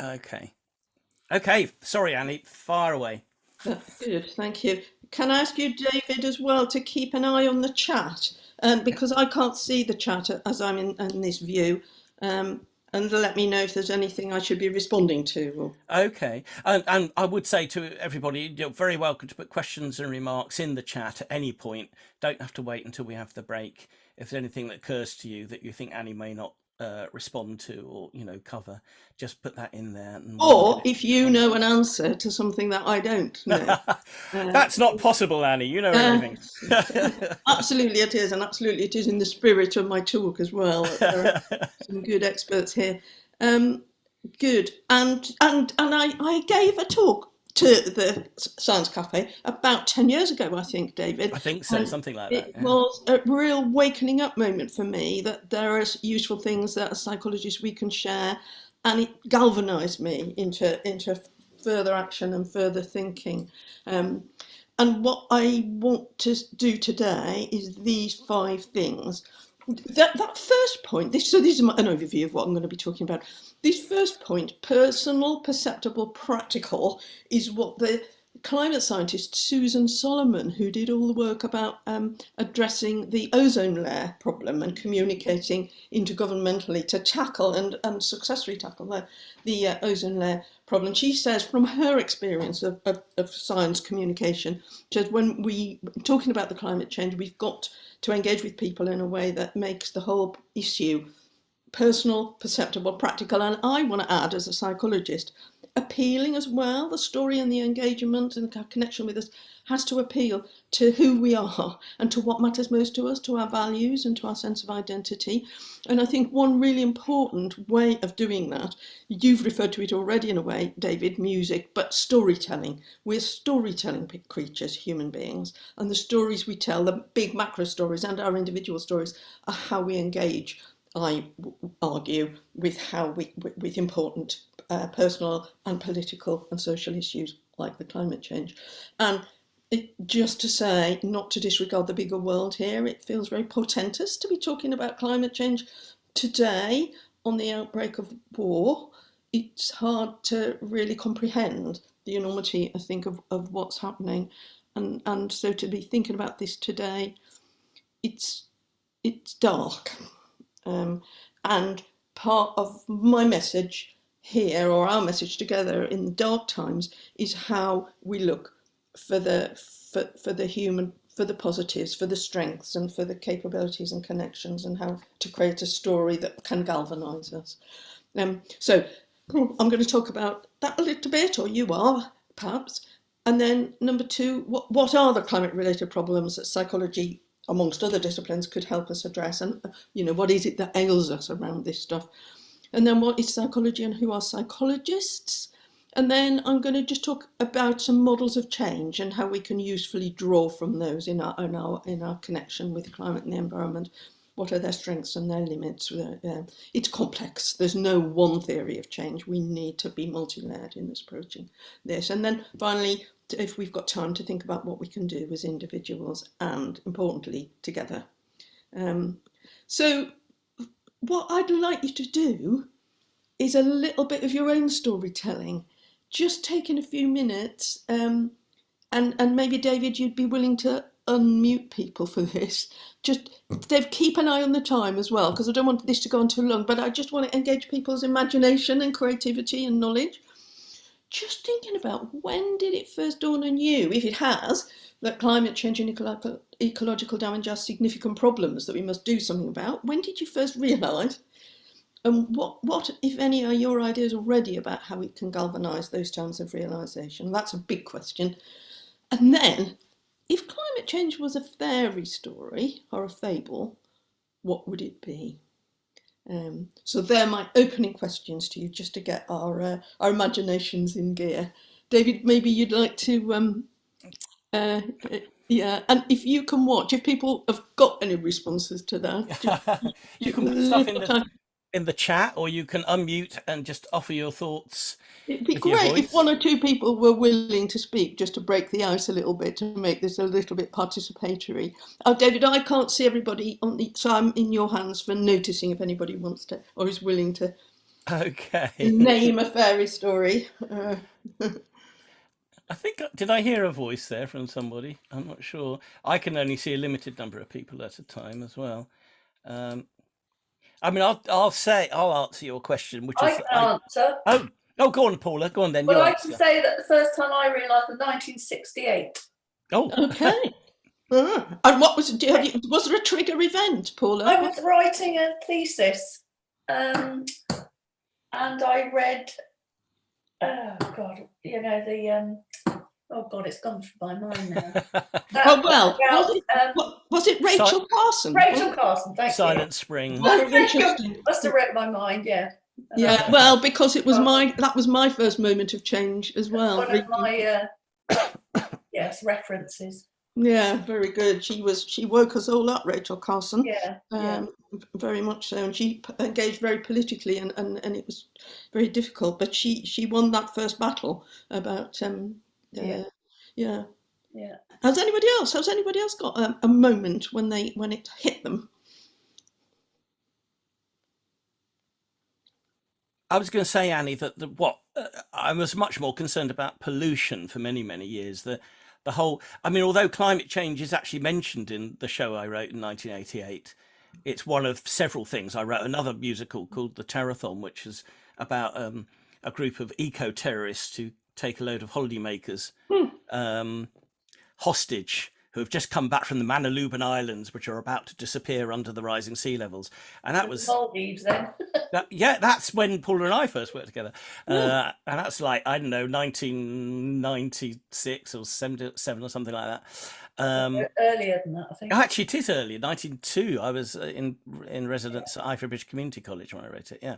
Okay. Okay. Sorry, Annie. Far away. Good, thank you. Can I ask you, David, as well, to keep an eye on the chat, because I can't see the chat as I'm in this view, and let me know if there's anything I should be responding to. Okay. And I would say to everybody, you're very welcome to put questions and remarks in the chat at any point. Don't have to wait until we have the break. If there's anything that occurs to you that you think Annie may not respond to or cover, just put that in there and we'll get Or it if you know answered. an answer to something that I don't know. Uh, That's not possible, Annie. You know everything. yes, absolutely it is, and absolutely it is in the spirit of my talk as well. There are some good experts here. Um, Good. And I gave a talk to the Science Cafe about 10 years ago, I think, David. I think so, And something like that. it Yeah. was a real wakening up moment for me that there are useful things that as psychologists we can share. And it galvanized me into further action and further thinking. Um, and what I want to do today is these 5 things. That first point, this is an overview of what I'm going to be talking about. This first point, personal, perceptible, practical, is what the climate scientist Susan Solomon, who did all the work about addressing the ozone layer problem and communicating intergovernmentally to tackle and successfully tackle the ozone layer problem. She says from her experience of science communication, she says when we talking about the climate change, we've got to engage with people in a way that makes the whole issue personal, perceptible, practical, and I want to add as a psychologist, appealing as well. The story and the engagement and the connection with us has to appeal to who we are and to what matters most to us, to our values and to our sense of identity. And I think one really important way of doing that, you've referred to it already in a way, David, music, but storytelling. We're storytelling creatures, human beings, and the stories we tell, the big macro stories and our individual stories, are how we engage, I argue, with how with important personal and political and social issues like the climate change. And just to say, not to disregard the bigger world here, it feels very portentous to be talking about climate change today on the outbreak of war. It's hard to really comprehend the enormity, I think, of what's happening. And so to be thinking about this today, it's dark. Um, and part of my message here, or our message together in the dark times, is how we look for the human, for the positives, for the strengths, and for the capabilities and connections, and how to create a story that can galvanise us. So I'm going to talk about that a little bit, or you are perhaps. And then number two, what are the climate related problems that psychology, amongst other disciplines, could help us address? And what is it that ails us around this stuff? And then what is psychology and who are psychologists? And then I'm going to just talk about some models of change and how we can usefully draw from those in our connection with climate and the environment. What are their strengths and their limits? It's complex. There's no one theory of change. We need to be multi-layered in this approaching this. And then finally, if we've got time, to think about what we can do as individuals and, importantly, together. So what I'd like you to do is a little bit of your own storytelling, just taking a few minutes, and maybe, David, you'd be willing to unmute people for this. Just, Dave, keep an eye on the time as well, because I don't want this to go on too long, but I just want to engage people's imagination and creativity and knowledge. Just thinking about, when did it first dawn on you, if it has, that climate change and ecological damage are significant problems that we must do something about? When did you first realise? And what, if any, are your ideas already about how we can galvanise those terms of realisation? That's a big question. And then, if climate change was a fairy story or a fable, what would it be? So they're my opening questions to you, just to get our imaginations in gear. David, maybe you'd like to, uh, yeah, and if you can watch, if people have got any responses to that, just You give can them a put stuff little in time. the chat, or you can unmute and just offer your thoughts It'd be with your great if one voice. or two people were willing to speak, just to break the ice a little bit, to make this a little bit participatory. Oh, David, I can't see everybody on the, so I'm in your hands for noticing if anybody wants to or is willing to Okay. name a fairy story. I think, did I hear a voice there from somebody? I'm not sure. I can only see a limited number of people at a time as well. Um, I mean, I'll answer your question, which I is can answer. Oh, go on, Paula. Go on then. Well, You I can answer. say that the first time I realised was 1968. Oh, Okay. And what was it? Was there a trigger event, Paula? I was writing a thesis, and I read. Oh God, you know oh God, it's gone from my mind now. Oh well, About, was it Rachel Carson? Rachel Carson, thank Silent you. Spring. Very interesting. Must have read my mind, yeah. Yeah, well, because it was that was my first moment of change as well. One of my yes, references. Yeah, very good. She woke us all up, Rachel Carson. Yeah, very much so, and she engaged very politically, and it was very difficult. But she won that first battle about yeah. Has anybody else got a moment when it hit them? I was going to say, Annie, that I was much more concerned about pollution for many, many years. The whole, I mean, although climate change is actually mentioned in the show I wrote in 1988, it's one of several things. I wrote another musical called The Terrathon, which is about a group of eco-terrorists who take a load of holidaymakers hostage, who have just come back from the Manalapan Islands, which are about to disappear under the rising sea levels. And that was Maldives then. that's when Paula and I first worked together. And that's like, I don't know, 1996 or 77 or something like that. Earlier than that, I think. Actually, it is earlier, 1902. I was in residence at Ivory Bridge Community College when I wrote it, yeah.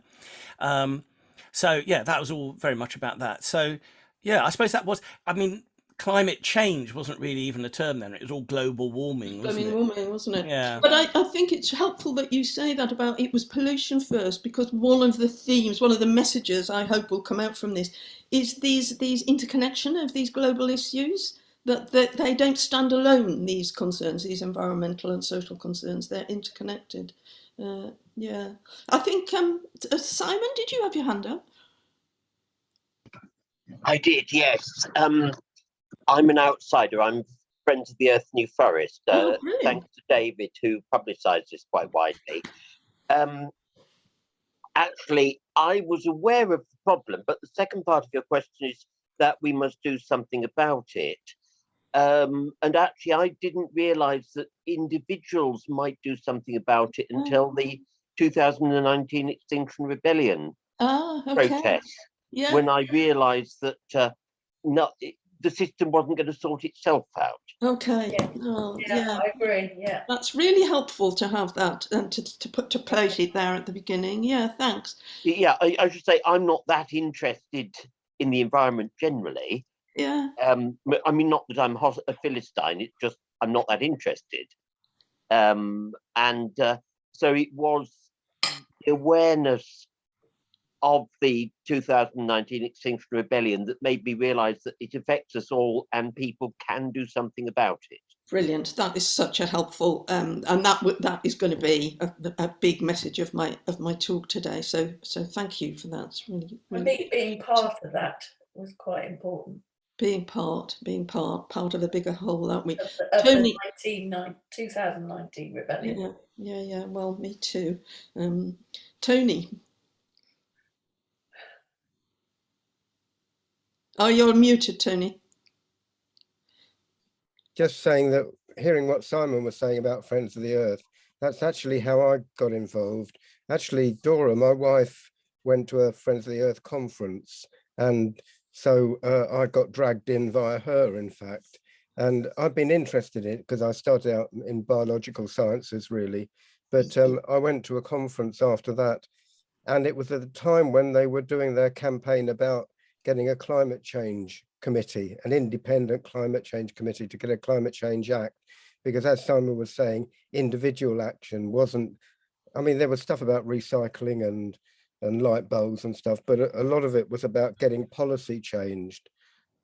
So, yeah, that was all very much about that. So, yeah, I suppose that was, I mean, climate change wasn't really even a term then. It was all global warming, wasn't it? Yeah. But I think it's helpful that you say that about it was pollution first, because one of the themes, one of the messages I hope will come out from this is these interconnection of these global issues, that they don't stand alone, these concerns, these environmental and social concerns, they're interconnected. Yeah. I think, Simon, did you have your hand up? I did, yes. I'm an outsider. I'm Friends of the Earth New Forest. Thanks to David, who publicised this quite widely. Actually, I was aware of the problem, but the second part of your question is that we must do something about it. And actually, I didn't realise that individuals might do something about it until the 2019 Extinction Rebellion protests, when I realised that the system wasn't going to sort itself out. Okay. I agree. Yeah, that's really helpful to have that and to place it there at the beginning. Yeah, thanks. Yeah, I should say I'm not that interested in the environment generally. Yeah. I mean, not that I'm a Philistine. It's just I'm not that interested. So it was the awareness of the 2019 Extinction Rebellion that made me realise that it affects us all and people can do something about it. Brilliant. That is such a helpful, and that is going to be a big message of my talk today. So thank you for that. It's really being part of that was quite important. Being part of a bigger whole, aren't we? Of Tony, the 2019 rebellion. Yeah. Well, me too. Tony. Oh, you're muted, Tony. Just saying that, hearing what Simon was saying about Friends of the Earth, that's actually how I got involved. Actually, Dora, my wife, went to a Friends of the Earth conference, and so I got dragged in via her, in fact. And I've been interested in it because I started out in biological sciences, really. But I went to a conference after that, and it was at the time when they were doing their campaign about getting a climate change committee, an independent climate change committee, to get a climate change act, because as Simon was saying, individual action wasn't, I mean, there was stuff about recycling and light bulbs and stuff, but a lot of it was about getting policy changed.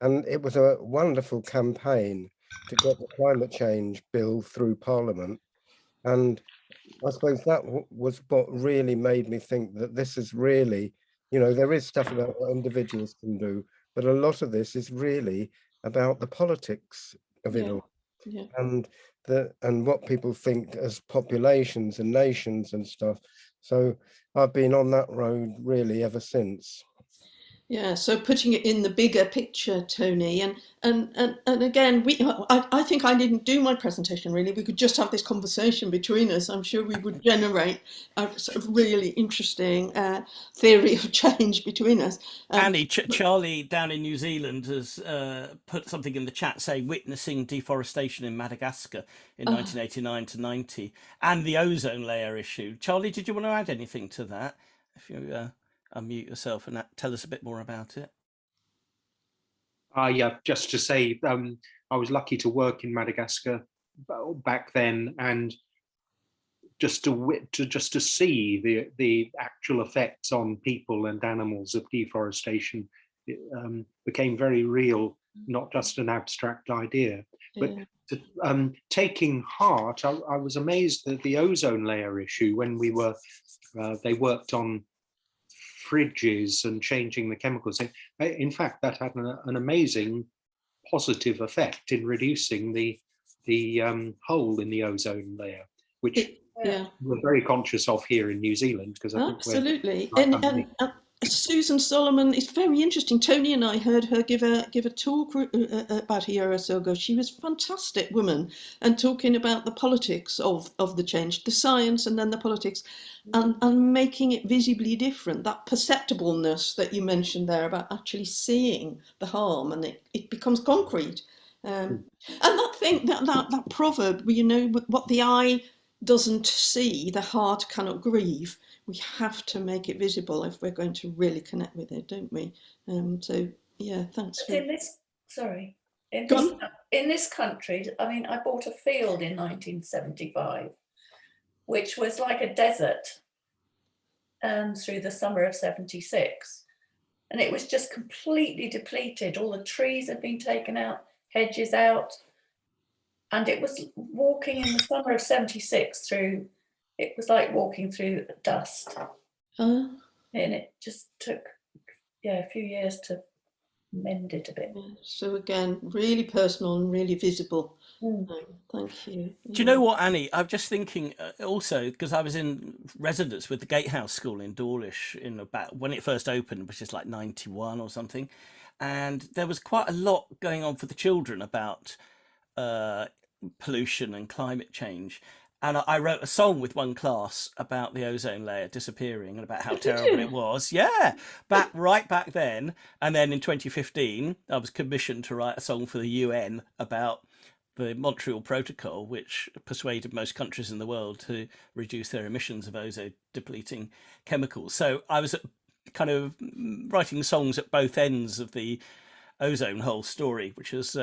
And it was a wonderful campaign to get the climate change bill through Parliament. And I suppose that was what really made me think that this is really You know, there is stuff about what individuals can do, but a lot of this is really about the politics of it Yeah. all, Yeah. and what people think as populations and nations and stuff. So I've been on that road really ever since. Yeah, so putting it in the bigger picture, Tony, and again, I think I didn't do my presentation really. We could just have this conversation between us. I'm sure we would generate a sort of really interesting theory of change between us. Annie, Charlie down in New Zealand has put something in the chat saying witnessing deforestation in Madagascar in 1989 to 90 and the ozone layer issue. Charlie, did you want to add anything to that? If you unmute yourself and tell us a bit more about it. Yeah, just to say, I was lucky to work in Madagascar back then, and just to see the actual effects on people and animals of deforestation became very real, not just an abstract idea. But taking heart, I was amazed at the ozone layer issue when they worked on fridges and changing the chemicals. In fact, that had an amazing positive effect in reducing the hole in the ozone layer, which we're very conscious of here in New Zealand, because I think absolutely. we're And Susan Solomon, it's very interesting. Tony and I heard her give a talk about a year or so ago. She was a fantastic woman, and talking about the politics of the change, the science and then the politics, and making it visibly different. That perceptibleness that you mentioned there about actually seeing the harm, and it becomes concrete. And that thing, that proverb, you know, what the eye doesn't see, the heart cannot grieve. We have to make it visible if we're going to really connect with it, don't we? So yeah, thanks for. In this country, I mean, I bought a field in 1975, which was like a desert through the summer of 76, and it was just completely depleted. All the trees had been taken out, hedges out, and it was walking in the summer of 76 through. It was like walking through dust, and it just took a few years to mend it a bit. So again, really personal and really visible. Thank you. Do you know what, Annie? I'm just thinking also, because I was in residence with the Gatehouse School in Dawlish in about when it first opened, which is like 91 or something, and there was quite a lot going on for the children about pollution and climate change. And I wrote a song with one class about the ozone layer disappearing and about how terrible it was. Yeah, right back then. And then in 2015, I was commissioned to write a song for the UN about the Montreal Protocol, which persuaded most countries in the world to reduce their emissions of ozone depleting chemicals. So I was kind of writing songs at both ends of the ozone hole story, which was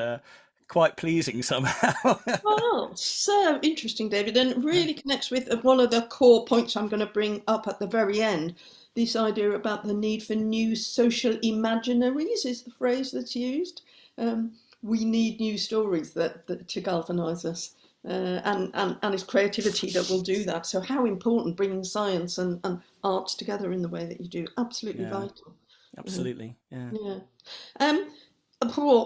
quite pleasing somehow. Oh, so interesting, David, and really connects with one of the core points I'm going to bring up at the very end. This idea about the need for new social imaginaries is the phrase that's used. We need new stories that to galvanise us, and it's creativity that will do that. So how important bringing science and arts together in the way that you do, absolutely vital. Absolutely, yeah.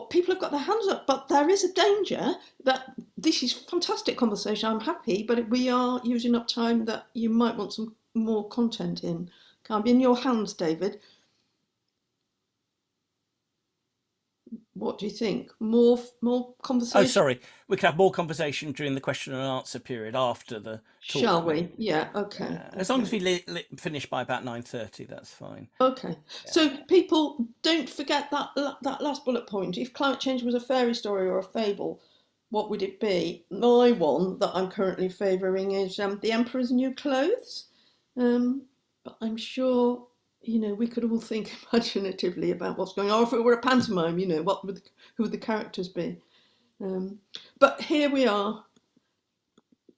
People have got their hands up, but there is a danger that this is fantastic conversation. I'm happy, but we are using up time that you might want some more content in. Can't be in your hands, David. What do you think? More conversation? Oh, sorry. We could have more conversation during the question and answer period after the talk. Shall we? Yeah, okay. As long as we finish by about 9:30, that's fine. Okay. Yeah. So people, don't forget that last bullet point. If climate change was a fairy story or a fable, what would it be? My one that I'm currently favouring is The Emperor's New Clothes. But I'm sure, you know, we could all think imaginatively about what's going on. Or if it were a pantomime, you know, who would the characters be? But here we are.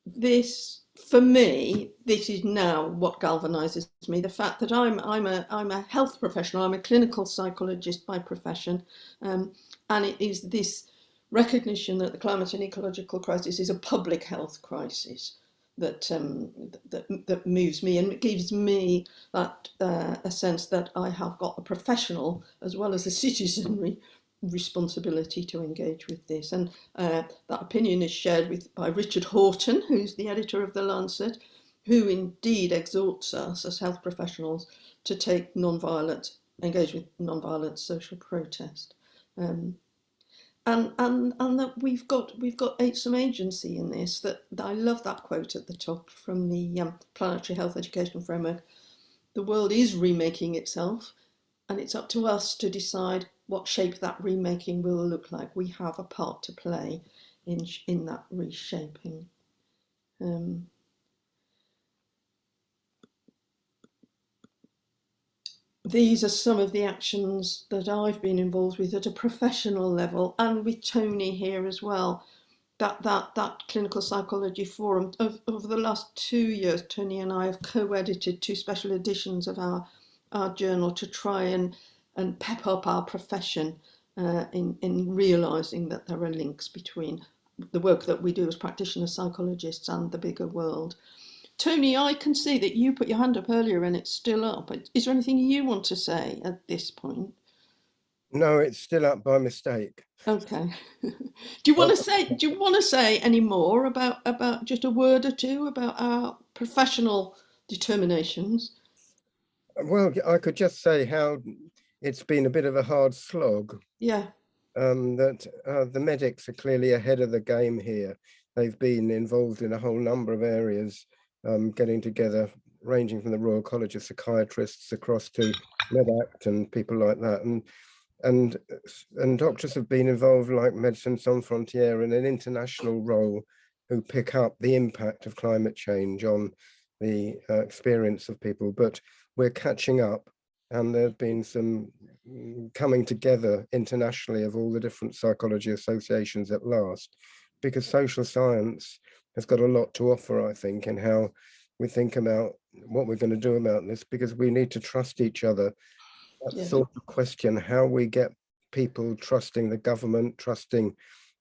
This, for me, this is now what galvanises me. The fact that I'm a health professional. I'm a clinical psychologist by profession, and it is this recognition that the climate and ecological crisis is a public health crisis. that moves me, and it gives me that a sense that I have got a professional as well as a citizenry responsibility to engage with this. And that opinion is shared by Richard Horton, who's the editor of The Lancet, who indeed exhorts us as health professionals to engage with non-violent social protest. And that we've got some agency in this. That I love that quote at the top from the Planetary Health Educational Framework. The world is remaking itself, and it's up to us to decide what shape that remaking will look like. We have a part to play in that reshaping. These are some of the actions that I've been involved with at a professional level, and with Tony here as well. That clinical psychology forum, over the last 2 years, Tony and I have co-edited 2 special editions of our journal to try and pep up our profession in realising that there are links between the work that we do as practitioner psychologists and the bigger world. Tony, I can see that you put your hand up earlier and it's still up. Is there anything you want to say at this point? No, it's still up by mistake. Okay. Do you want to say any more about just a word or two about our professional determinations? Well, I could just say how it's been a bit of a hard slog. Yeah. That the medics are clearly ahead of the game here. They've been involved in a whole number of areas, getting together, ranging from the Royal College of Psychiatrists across to MedAct and people like that. And doctors have been involved, like Médecins Sans Frontières, in an international role, who pick up the impact of climate change on the experience of people. But we're catching up, and there have been some coming together internationally of all the different psychology associations at last, because social science has got a lot to offer, I think, in how we think about what we're going to do about this, because we need to trust each other. That sort of question, how we get people trusting the government, trusting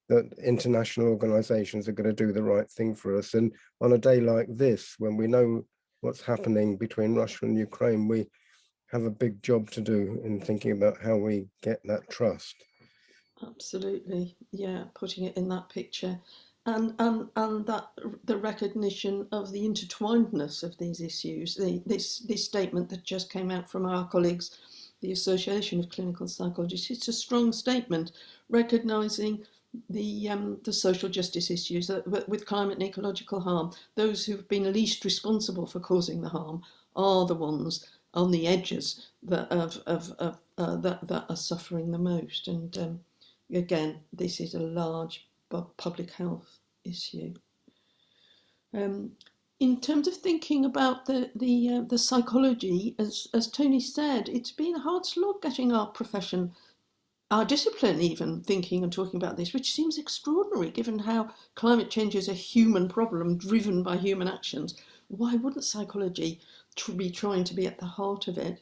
that international organizations are going to do the right thing for us. And on a day like this, when we know what's happening between Russia and Ukraine, we have a big job to do in thinking about how we get that trust. Absolutely, yeah, putting it in that picture, and that the recognition of the intertwinedness of these issues. This statement that just came out from our colleagues, the Association of Clinical Psychologists, it's a strong statement, recognising the social justice issues with climate and ecological harm. Those who've been least responsible for causing the harm are the ones on the edges that are suffering the most. And again, this is a large public health issue. In terms of thinking about the psychology, as Tony said, it's been a hard slog getting our profession, our discipline even, thinking and talking about this, which seems extraordinary given how climate change is a human problem driven by human actions. Why wouldn't psychology be trying to be at the heart of it?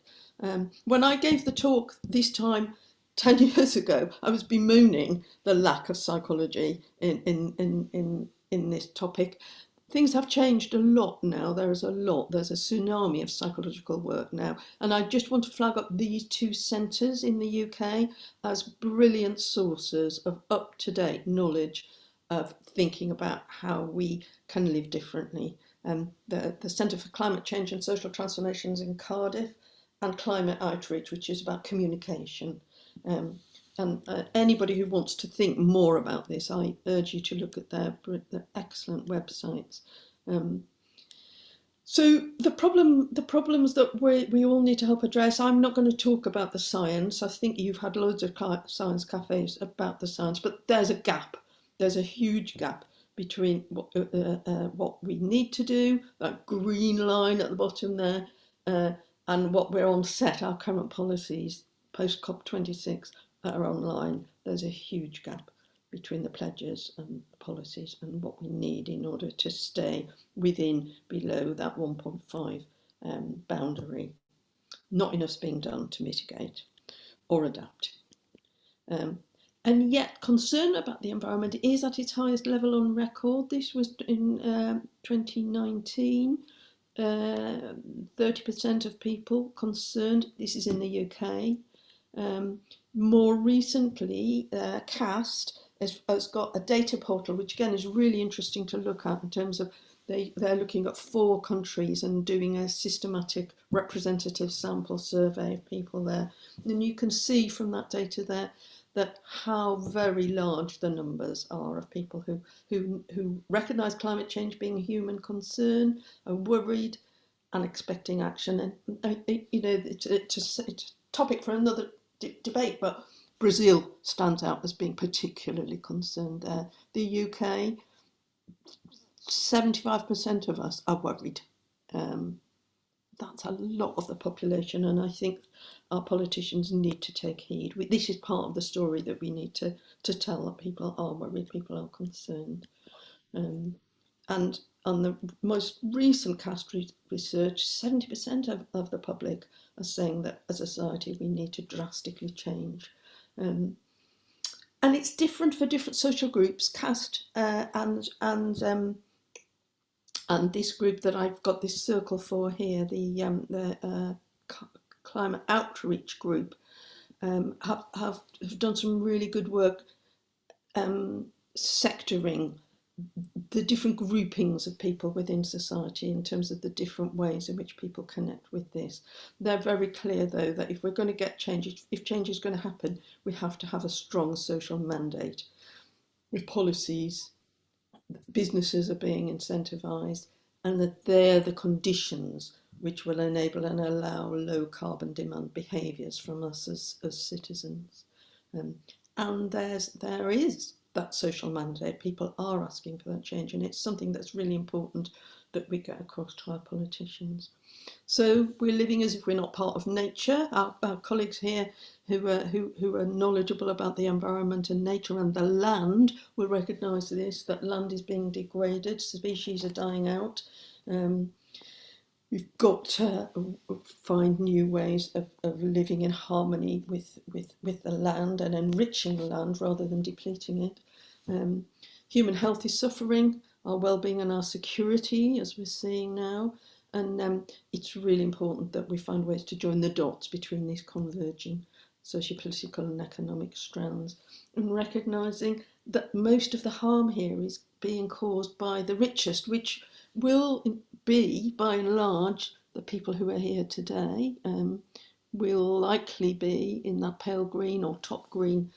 When I gave the talk this time 10 years ago, I was bemoaning the lack of psychology in this topic. Things have changed a lot now. There's a tsunami of psychological work now. And I just want to flag up these 2 centres in the UK as brilliant sources of up-to-date knowledge of thinking about how we can live differently. The Centre for Climate Change and Social Transformations in Cardiff, and Climate Outreach, which is about communication. And anybody who wants to think more about this, I urge you to look at their excellent websites. So the problems that we all need to help address, I'm not going to talk about the science. I think you've had loads of science cafes about the science, but there's a gap. There's a huge gap between what we need to do, that green line at the bottom there, and what we're on set, our current policies, post COP26, that are online. There's a huge gap between the pledges and the policies and what we need in order to stay below that 1.5 boundary. Not enough's being done to mitigate or adapt. And yet concern about the environment is at its highest level on record. This was in 2019. 30% of people concerned. This is in the UK. More recently, CAST has got a data portal, which again is really interesting to look at in terms of they're looking at 4 countries and doing a systematic representative sample survey of people there. And you can see from that data there that how very large the numbers are of people who recognise climate change being a human concern, are worried and expecting action. And you know, it's a topic for another debate, but Brazil stands out as being particularly concerned there. The UK, 75% of us are worried. That's a lot of the population, and I think our politicians need to take heed. This is part of the story that we need to tell, that people are worried, people are concerned. And on the most recent CAST research, 70% of the public are saying that as a society we need to drastically change. And it's different for different social groups. CAST and this group that I've got this circle for here, the climate outreach group, have done some really good work sectoring the different groupings of people within society in terms of the different ways in which people connect with this. They're very clear, though, that if we're going to get change, if change is going to happen, we have to have a strong social mandate with policies. Businesses are being incentivised, and that they're the conditions which will enable and allow low carbon demand behaviours from us as citizens. And there is that social mandate. People are asking for that change, and it's something that's really important that we get across to our politicians. So we're living as if we're not part of nature. Our colleagues here who are knowledgeable about the environment and nature and the land will recognise this, that land is being degraded, species are dying out. We've got to find new ways of living in harmony with the land and enriching the land rather than depleting it. Human health is suffering, our well-being and our security, as we're seeing now. And it's really important that we find ways to join the dots between these converging socio-political and economic strands, and recognising that most of the harm here is being caused by the richest, which will be, by and large, the people who are here today, will likely be in that pale green or top green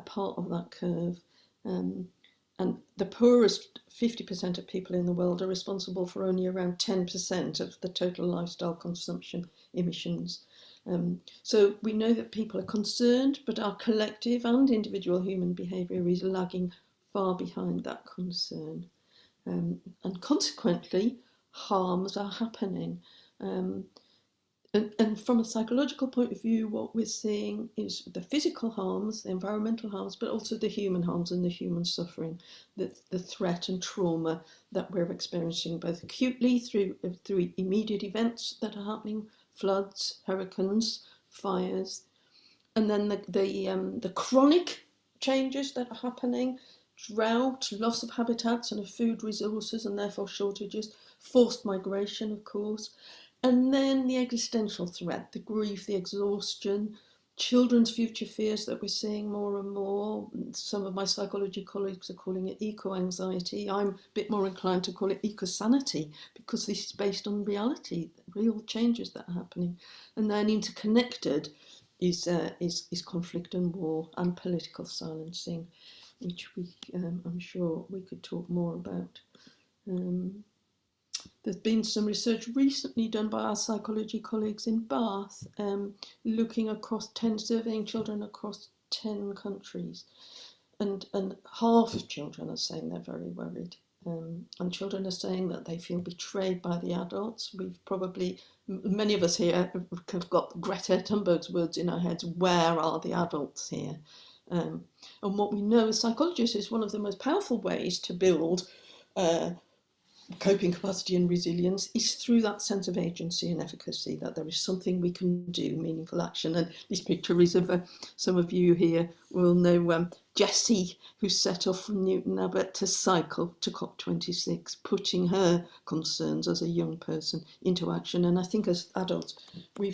part of that curve. And the poorest 50% of people in the world are responsible for only around 10% of the total lifestyle consumption emissions. So we know that people are concerned, but our collective and individual human behaviour is lagging far behind that concern. And consequently, harms are happening. And from a psychological point of view, what we're seeing is the physical harms, the environmental harms, but also the human harms and the human suffering, the threat and trauma that we're experiencing both acutely through immediate events that are happening, floods, hurricanes, fires, and then the chronic changes that are happening, drought, loss of habitats and of food resources and therefore shortages, forced migration, of course. And then the existential threat, the grief, the exhaustion, children's future fears that we're seeing more and more. Some of my psychology colleagues are calling it eco-anxiety. I'm a bit more inclined to call it eco-sanity, because this is based on reality, real changes that are happening. And then interconnected is conflict and war and political silencing, which I'm sure we could talk more about. There's been some research recently done by our psychology colleagues in Bath, surveying children across 10 countries. And half of children are saying they're very worried. And children are saying that they feel betrayed by the adults. Many of us here have got Greta Thunberg's words in our heads, where are the adults here? And what we know as psychologists is one of the most powerful ways to build coping capacity and resilience is through that sense of agency and efficacy, that there is something we can do, meaningful action. And this picture is of some of you here will know Jessie, who set off from Newton Abbot to cycle to COP26, putting her concerns as a young person into action. And I think as adults, we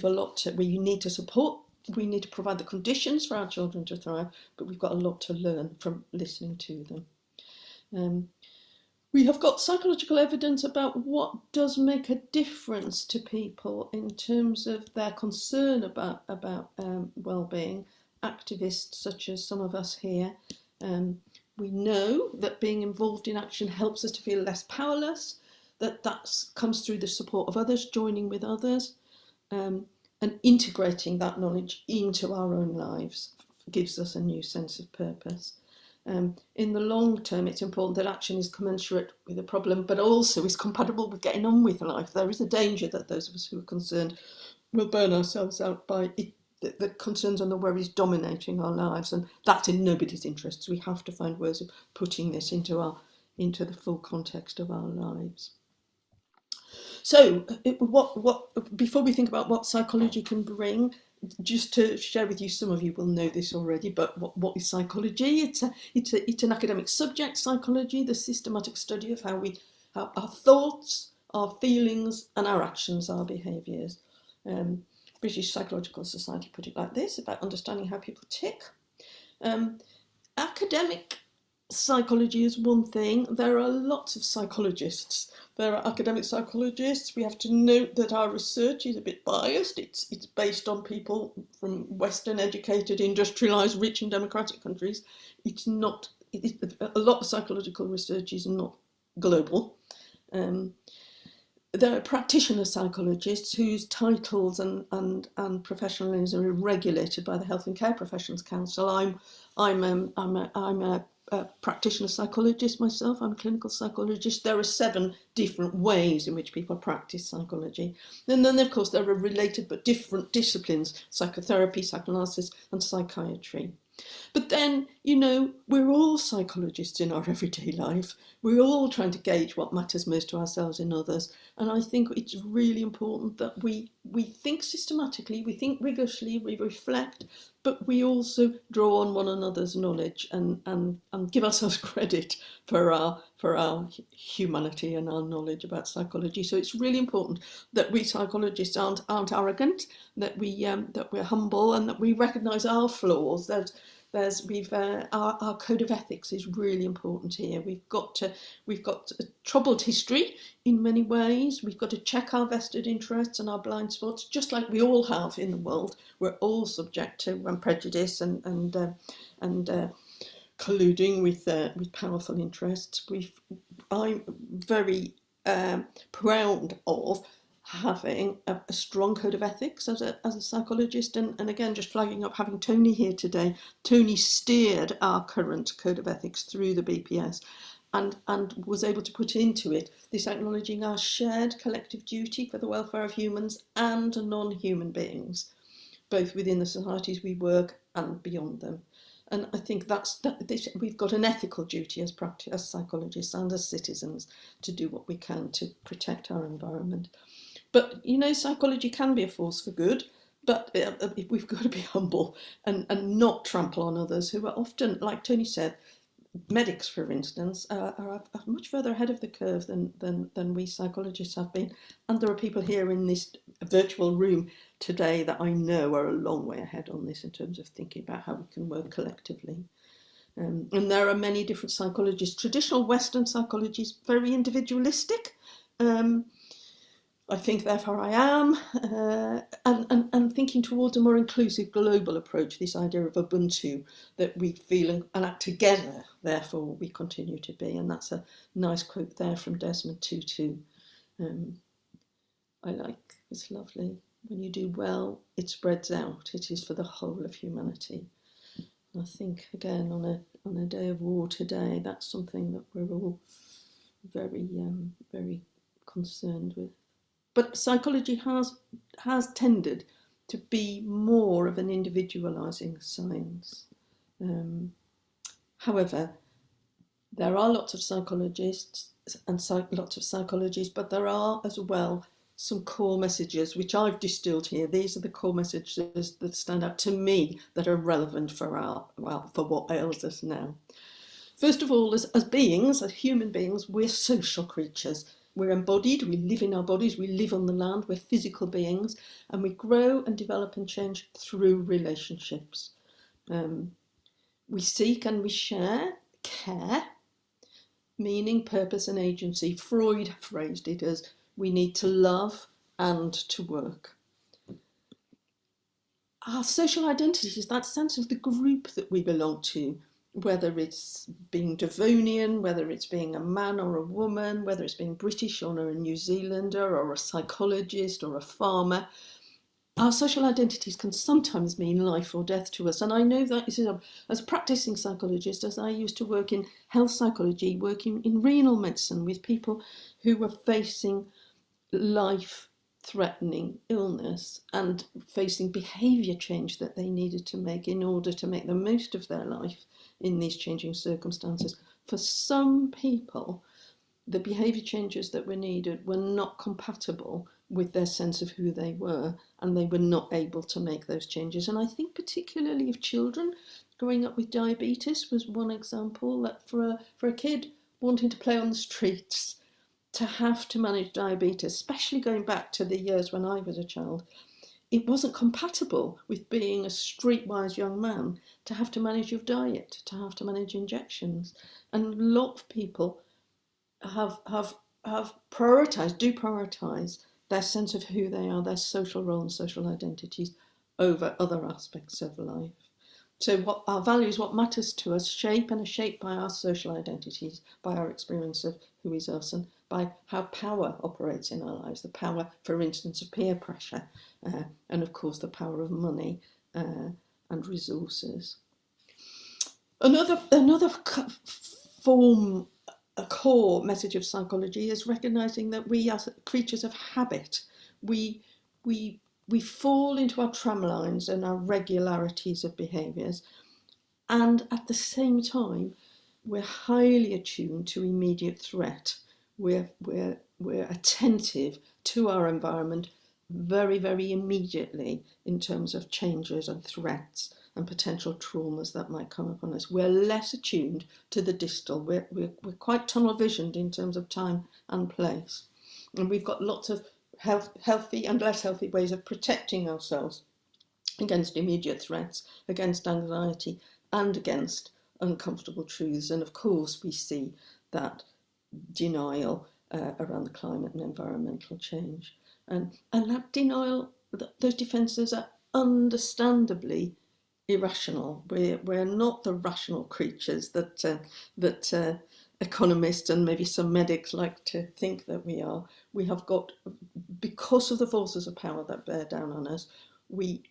need to support, we need to provide the conditions for our children to thrive, but we've got a lot to learn from listening to them. We have got psychological evidence about what does make a difference to people in terms of their concern about well-being. Activists such as some of us here, we know that being involved in action helps us to feel less powerless, that comes through the support of others, joining with others, and integrating that knowledge into our own lives gives us a new sense of purpose. In the long term, it's important that action is commensurate with the problem, but also is compatible with getting on with life. There is a danger that those of us who are concerned will burn ourselves out by the concerns and the worries dominating our lives, and that's in nobody's interests. We have to find ways of putting this into the full context of our lives. So, before we think about what psychology can bring, just to share with you, some of you will know this already, but what is psychology? It's an academic subject, psychology, the systematic study of how our thoughts, our feelings, and our actions, our behaviours. British Psychological Society put it like this, about understanding how people tick. Academic psychology is one thing. There are lots of psychologists. There are academic psychologists. We have to note that our research is a bit biased. It's based on people from Western educated, industrialised, rich and democratic countries. A lot of psychological research is not global. There are practitioner psychologists whose titles and professionalism are regulated by the Health and Care Professions Council. I'm a practitioner psychologist myself. I'm a clinical psychologist. There are 7 different ways in which people practice psychology. And then, of course, there are related but different disciplines: psychotherapy, psychoanalysis, and psychiatry. But then, we're all psychologists in our everyday life. We're all trying to gauge what matters most to ourselves and others. And I think it's really important that we think systematically, we think rigorously, we reflect, but we also draw on one another's knowledge and give ourselves credit for our humanity and our knowledge about psychology. So it's really important that we psychologists aren't arrogant, that we're humble, and that we recognise our flaws. Our code of ethics is really important here. We've got a troubled history in many ways. We've got to check our vested interests and our blind spots, just like we all have in the world. We're all subject to prejudice and colluding with powerful interests. I'm very proud of having a strong code of ethics as a psychologist, and again, just flagging up, having Tony here today. Tony steered our current code of ethics through the BPS and was able to put into it this acknowledging our shared collective duty for the welfare of humans and non-human beings, both within the societies we work and beyond them. And I think we've got an ethical duty as psychologists and as citizens to do what we can to protect our environment. But, psychology can be a force for good, but we've got to be humble and not trample on others who are often, like Tony said, medics, for instance, are much further ahead of the curve than we psychologists have been. And there are people here in this virtual room today that I know are a long way ahead on this in terms of thinking about how we can work collectively. And there are many different psychologies. Traditional Western psychology is very individualistic. I think, therefore, I am, and thinking towards a more inclusive global approach, this idea of Ubuntu, that we feel and act together, therefore we continue to be. And that's a nice quote there from Desmond Tutu. It's lovely. When you do well, it spreads out. It is for the whole of humanity. And I think, again, on a day of war today, that's something that we're all very, very concerned with. But psychology has tended to be more of an individualising science. However, there are lots of psychologists lots of psychologies, but there are as well some core messages which I've distilled here. These are the core messages that stand out to me that are relevant for for what ails us now. First of all, as beings, as human beings, we're social creatures. We're embodied, we live in our bodies, we live on the land, we're physical beings, and we grow and develop and change through relationships. We seek and we share care, meaning, purpose and agency. Freud phrased it as we need to love and to work. Our social identity is that sense of the group that we belong to, whether it's being Devonian, whether it's being a man or a woman, whether it's being British or a New Zealander or a psychologist or a farmer. Our social identities can sometimes mean life or death to us. And I know that as a practicing psychologist, as I used to work in health psychology, working in renal medicine with people who were facing life-threatening illness and facing behaviour change that they needed to make in order to make the most of their life in these changing circumstances. For some people, the behaviour changes that were needed were not compatible with their sense of who they were, and they were not able to make those changes. And I think particularly of children, growing up with diabetes was one example, that for a kid wanting to play on the streets, to have to manage diabetes, especially going back to the years when I was a child, it wasn't compatible with being a streetwise young man to have to manage your diet, to have to manage injections. And a lot of people have prioritise their sense of who they are, their social role and social identities over other aspects of life. So what our values, what matters to us, shape and are shaped by our social identities, by our experience of who is us, and by how power operates in our lives. The power, for instance, of peer pressure, and of course the power of money and resources. Another form, a core message of psychology is recognising that we are creatures of habit. We fall into our tramlines and our regularities of behaviours, and at the same time, we're highly attuned to immediate threat. We're attentive to our environment very, very immediately in terms of changes and threats and potential traumas that might come upon us. We're less attuned to the distal. We're quite tunnel visioned in terms of time and place. And we've got lots of healthy and less healthy ways of protecting ourselves against immediate threats, against anxiety, and against uncomfortable truths. And of course, we see that denial around the climate and environmental change. And that denial, those defences are understandably irrational. We're not the rational creatures that economists and maybe some medics like to think that we are. We have got, because of the forces of power that bear down on us, we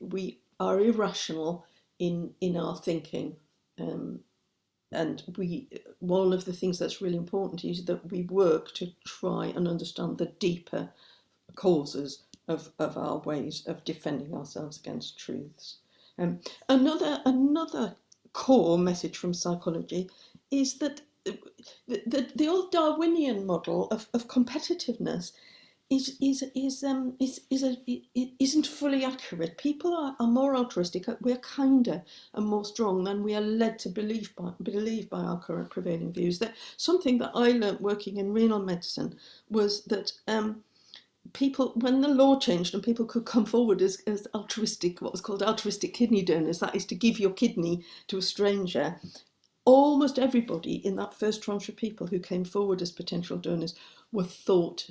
are irrational in our thinking. And one of the things that's really important is that we work to try and understand the deeper causes of our ways of defending ourselves against truths. Another core message from psychology is that the old Darwinian model of competitiveness isn't fully accurate. People are more altruistic. We're kinder and more strong than we are led to believe by our current prevailing views. That something that I learnt working in renal medicine was that people, when the law changed and people could come forward as altruistic, what was called altruistic kidney donors, that is to give your kidney to a stranger, almost everybody in that first tranche of people who came forward as potential donors were told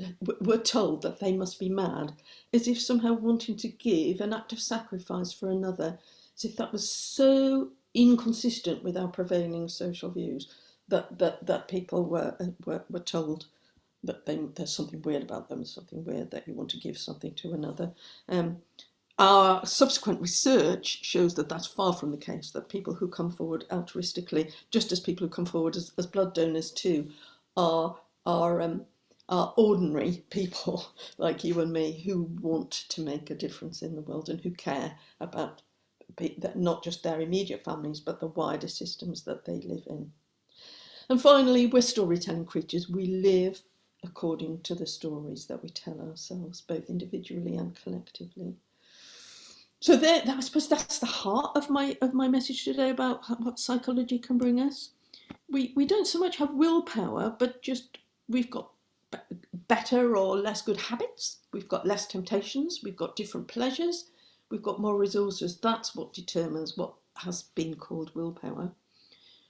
that they must be mad, as if somehow wanting to give an act of sacrifice for another, as if that was so inconsistent with our prevailing social views that people were told that there's something weird about them, something weird that you want to give something to another. Our subsequent research shows that that's far from the case, that people who come forward altruistically, just as people who come forward as blood donors too, are ordinary people like you and me who want to make a difference in the world and who care about not just their immediate families, but the wider systems that they live in. And finally, we're storytelling creatures. We live according to the stories that we tell ourselves, both individually and collectively. So I suppose that's the heart of my message today about what psychology can bring us. We don't so much have willpower, but just we've got better or less good habits. We've got less temptations. We've got different pleasures. We've got more resources. That's what determines what has been called willpower.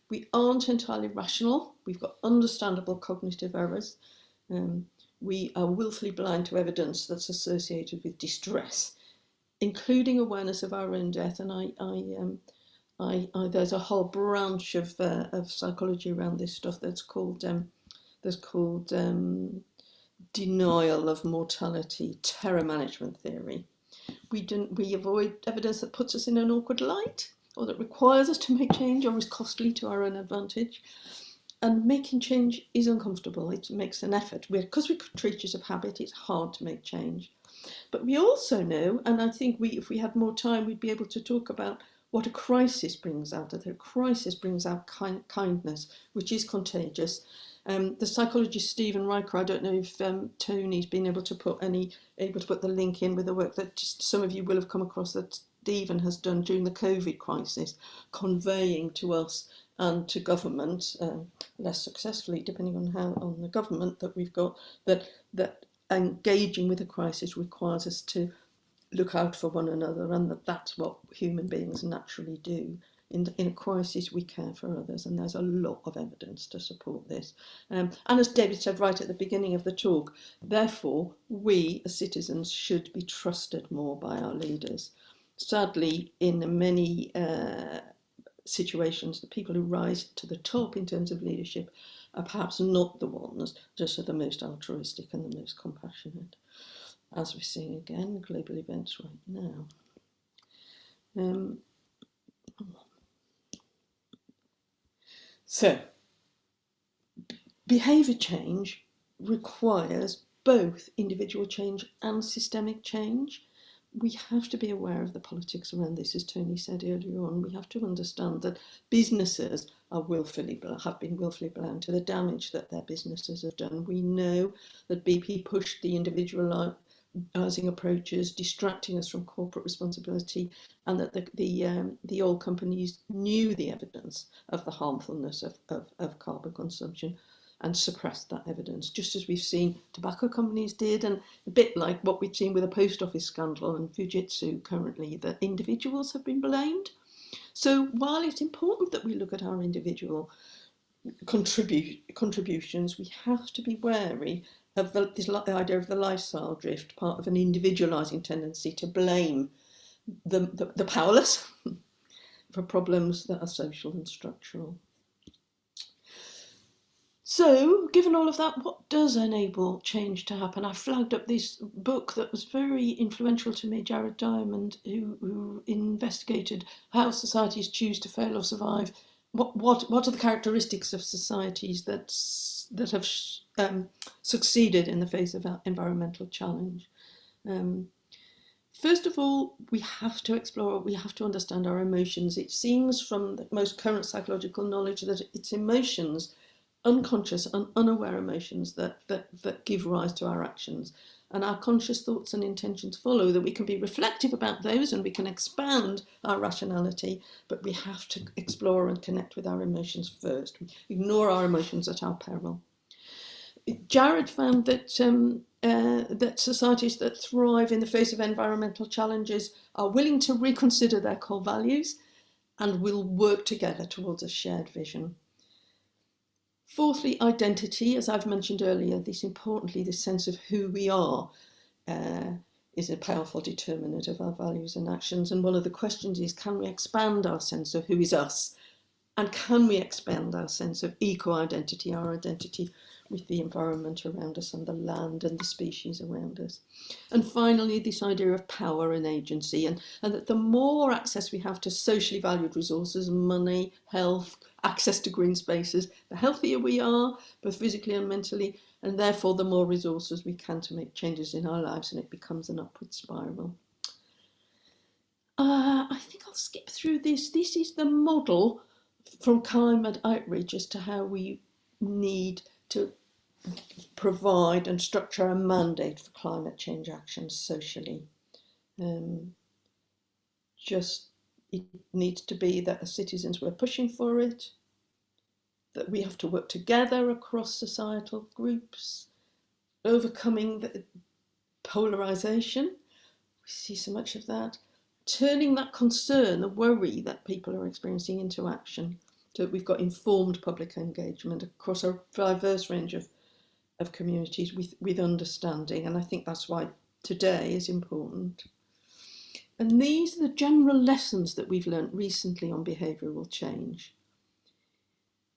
We aren't entirely rational. We've got understandable cognitive errors. We are willfully blind to evidence that's associated with distress, including awareness of our own death. And there's a whole branch of psychology around this stuff that's called denial of mortality, terror management theory. We avoid evidence that puts us in an awkward light, or that requires us to make change, or is costly to our own advantage. And making change is uncomfortable. It makes an effort. Because we're creatures of habit, it's hard to make change. But we also know, and I think if we had more time, we'd be able to talk about what a crisis brings out. That a crisis brings out kindness, which is contagious. The psychologist Stephen Riker, I don't know if Tony's been able to put the link in with the work that some of you will have come across that Stephen has done during the COVID crisis, conveying to us and to government, less successfully depending on the government that we've got, that engaging with a crisis requires us to look out for one another, and that's what human beings naturally do. In a crisis, we care for others, and there's a lot of evidence to support this. And as David said right at the beginning of the talk, therefore, we as citizens should be trusted more by our leaders. Sadly, in many situations, the people who rise to the top in terms of leadership are perhaps not the ones that are the most altruistic and the most compassionate, as we're seeing again global events right now. So, behaviour change requires both individual change and systemic change. We have to be aware of the politics around this, as Tony said earlier on. We have to understand that businesses have been willfully blind to the damage that their businesses have done. We know that BP pushed the individualising approaches, distracting us from corporate responsibility, and that the oil companies knew the evidence of the harmfulness of carbon consumption and suppressed that evidence, just as we've seen tobacco companies did, and a bit like what we've seen with the post office scandal and Fujitsu currently, that individuals have been blamed. So while it's important that we look at our individual contributions, we have to be wary of the idea of the lifestyle drift, part of an individualising tendency to blame the powerless for problems that are social and structural. So, given all of that, what does enable change to happen? I flagged up this book that was very influential to me, Jared Diamond, who investigated how societies choose to fail or survive. What are the characteristics of societies that have succeeded in the face of environmental challenge? First of all, we have to understand our emotions. It seems from the most current psychological knowledge that it's emotions, unconscious and unaware emotions that give rise to our actions, and our conscious thoughts and intentions follow. That we can be reflective about those and we can expand our rationality, but we have to explore and connect with our emotions first. We ignore our emotions at our peril. Jared found that that societies that thrive in the face of environmental challenges are willing to reconsider their core values and will work together towards a shared vision. Fourthly, identity, as I've mentioned earlier, this sense of who we are is a powerful determinant of our values and actions. And one of the questions is, can we expand our sense of who is us? And can we expand our sense of eco-identity, our identity with the environment around us and the land and the species around us? And finally, this idea of power and agency, and that the more access we have to socially valued resources, money, health, access to green spaces, the healthier we are, both physically and mentally, and therefore the more resources we can to make changes in our lives, and it becomes an upward spiral. I think I'll skip through this. This is the model from climate outreach as to how we need to provide and structure a mandate for climate change action socially. It needs to be that as citizens we're pushing for it, that we have to work together across societal groups, overcoming the polarisation. We see so much of that. Turning that concern, the worry that people are experiencing into action, so that we've got informed public engagement across a diverse range of communities with understanding. And I think that's why today is important. And these are the general lessons that we've learnt recently on behavioural change.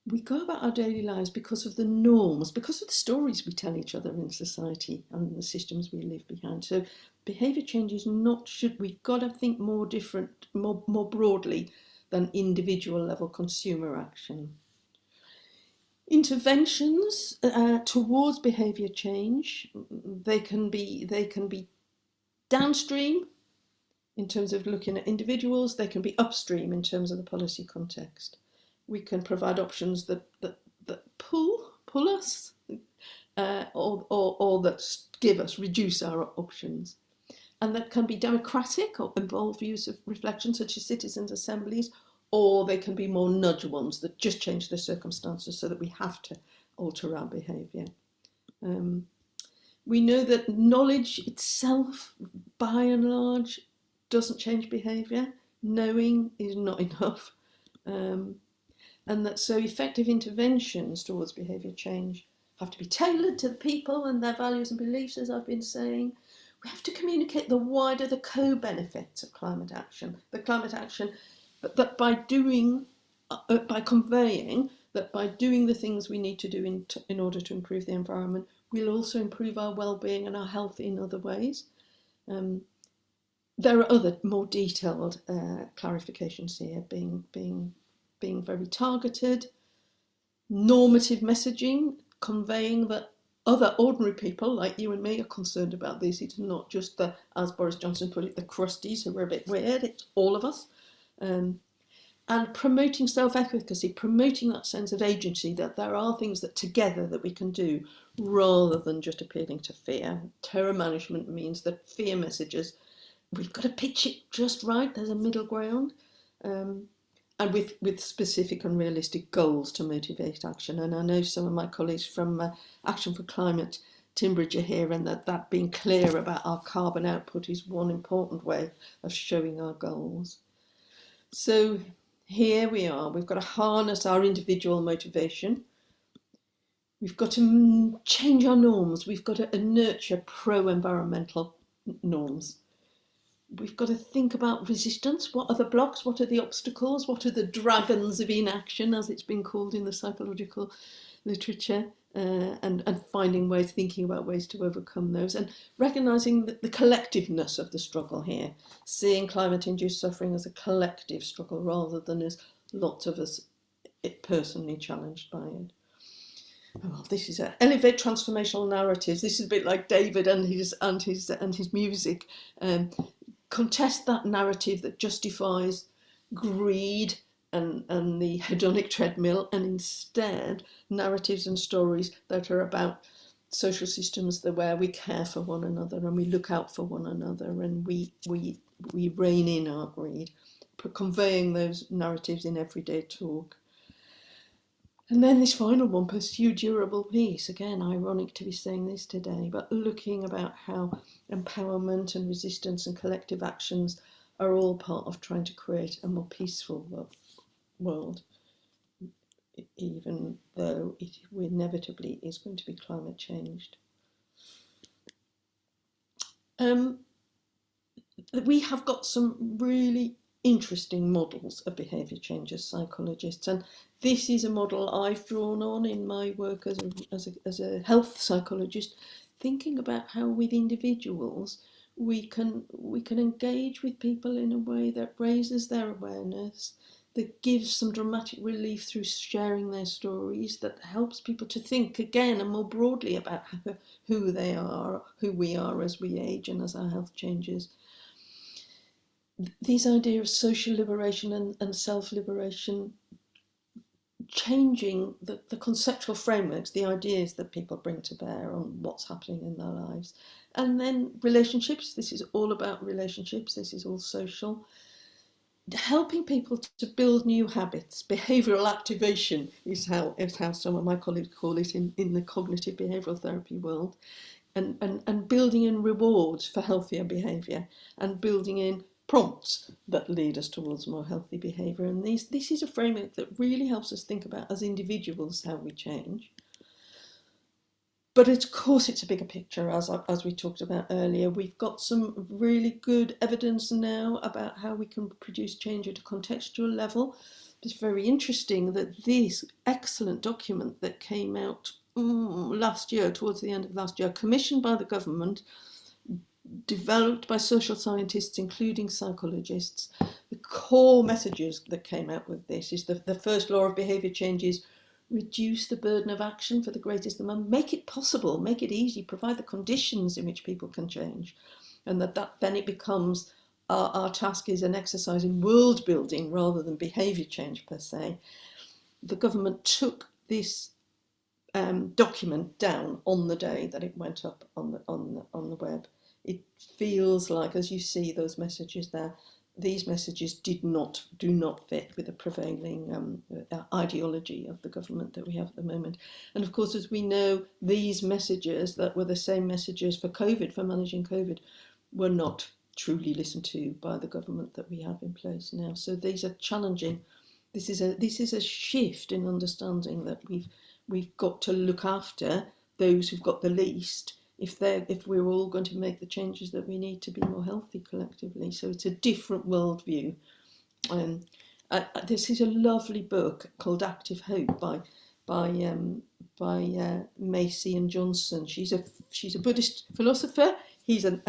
We go about our daily lives because of the norms, because of the stories we tell each other in society and the systems we live behind. So behaviour change is not, we've got to think more broadly than individual level consumer action. Interventions towards behaviour change, they can be downstream in terms of looking at individuals, they can be upstream in terms of the policy context. We can provide options that pull us or that give us, reduce our options. And that can be democratic or involve use of reflection, such as citizens' assemblies, or they can be more nudge ones that just change the circumstances so that we have to alter our behaviour. We know that knowledge itself, by and large, doesn't change behaviour. Knowing is not enough. And that so effective interventions towards behaviour change have to be tailored to the people and their values and beliefs, as I've been saying. We have to communicate the wider, the co-benefits of climate action. The climate action, but that by conveying that by doing the things we need to do in order to improve the environment, we'll also improve our well-being and our health in other ways. There are other more detailed clarifications here, being very targeted, normative messaging, conveying that other ordinary people like you and me are concerned about this. It's not just the, as Boris Johnson put it, the crusties who are a bit weird. It's all of us. And promoting self-efficacy, promoting that sense of agency, that there are things that together that we can do rather than just appealing to fear. Terror management means that fear messages, we've got to pitch it just right. There's a middle ground. And with specific and realistic goals to motivate action. And I know some of my colleagues from Action for Climate, Timbridge, are here, and that being clear about our carbon output is one important way of showing our goals. So here we are. We've got to harness our individual motivation. We've got to change our norms. We've got to nurture pro-environmental norms. We've got to think about resistance. What are the blocks? What are the obstacles? What are the dragons of inaction, as it's been called in the psychological literature? And finding ways, thinking about ways to overcome those, and recognising the collectiveness of the struggle here, seeing climate-induced suffering as a collective struggle rather than as lots of us personally challenged by it. Oh, this is elevate transformational narratives. This is a bit like David and his music. Contest that narrative that justifies greed and the hedonic treadmill, and instead narratives and stories that are about social systems where we care for one another and we look out for one another and we rein in our greed, conveying those narratives in everyday talk. And then this final one, pursue durable peace. Again, ironic to be saying this today, but looking about how empowerment and resistance and collective actions are all part of trying to create a more peaceful world, even though it inevitably is going to be climate changed. We have got some really interesting models of behaviour change as psychologists, and this is a model I've drawn on in my work as a health psychologist, thinking about how with individuals we can engage with people in a way that raises their awareness, that gives some dramatic relief through sharing their stories, that helps people to think again and more broadly about who they are, who we are as we age and as our health changes. These ideas of social liberation and self-liberation changing the conceptual frameworks, the ideas that people bring to bear on what's happening in their lives. And then relationships, this is all about relationships, this is all social. Helping people to build new habits. Behavioural activation is how some of my colleagues call it in the cognitive behavioural therapy world. And building in rewards for healthier behaviour, and building in prompts that lead us towards more healthy behaviour. And this is a framework that really helps us think about, as individuals, how we change. But of course, it's a bigger picture, as we talked about earlier. We've got some really good evidence now about how we can produce change at a contextual level. It's very interesting that this excellent document that came out last year, towards the end of last year, commissioned by the government, developed by social scientists, including psychologists. The core messages that came out with this is the first law of behaviour change is reduce the burden of action for the greatest amount, make it possible, make it easy, provide the conditions in which people can change. And that then it becomes our task is an exercise in world building rather than behaviour change per se. The government took this document down on the day that it went up on the web. It feels like, as you see those messages there, these messages do not fit with the prevailing ideology of the government that we have at the moment. And of course, as we know, these messages that were the same messages for COVID, for managing COVID, were not truly listened to by the government that we have in place now. So these are challenging. This is a shift in understanding that we've got to look after those who've got the least, if we're all going to make the changes that we need to be more healthy collectively. So it's a different worldview. This is a lovely book called Active Hope by Macy and Johnson. She's a Buddhist philosopher. He's a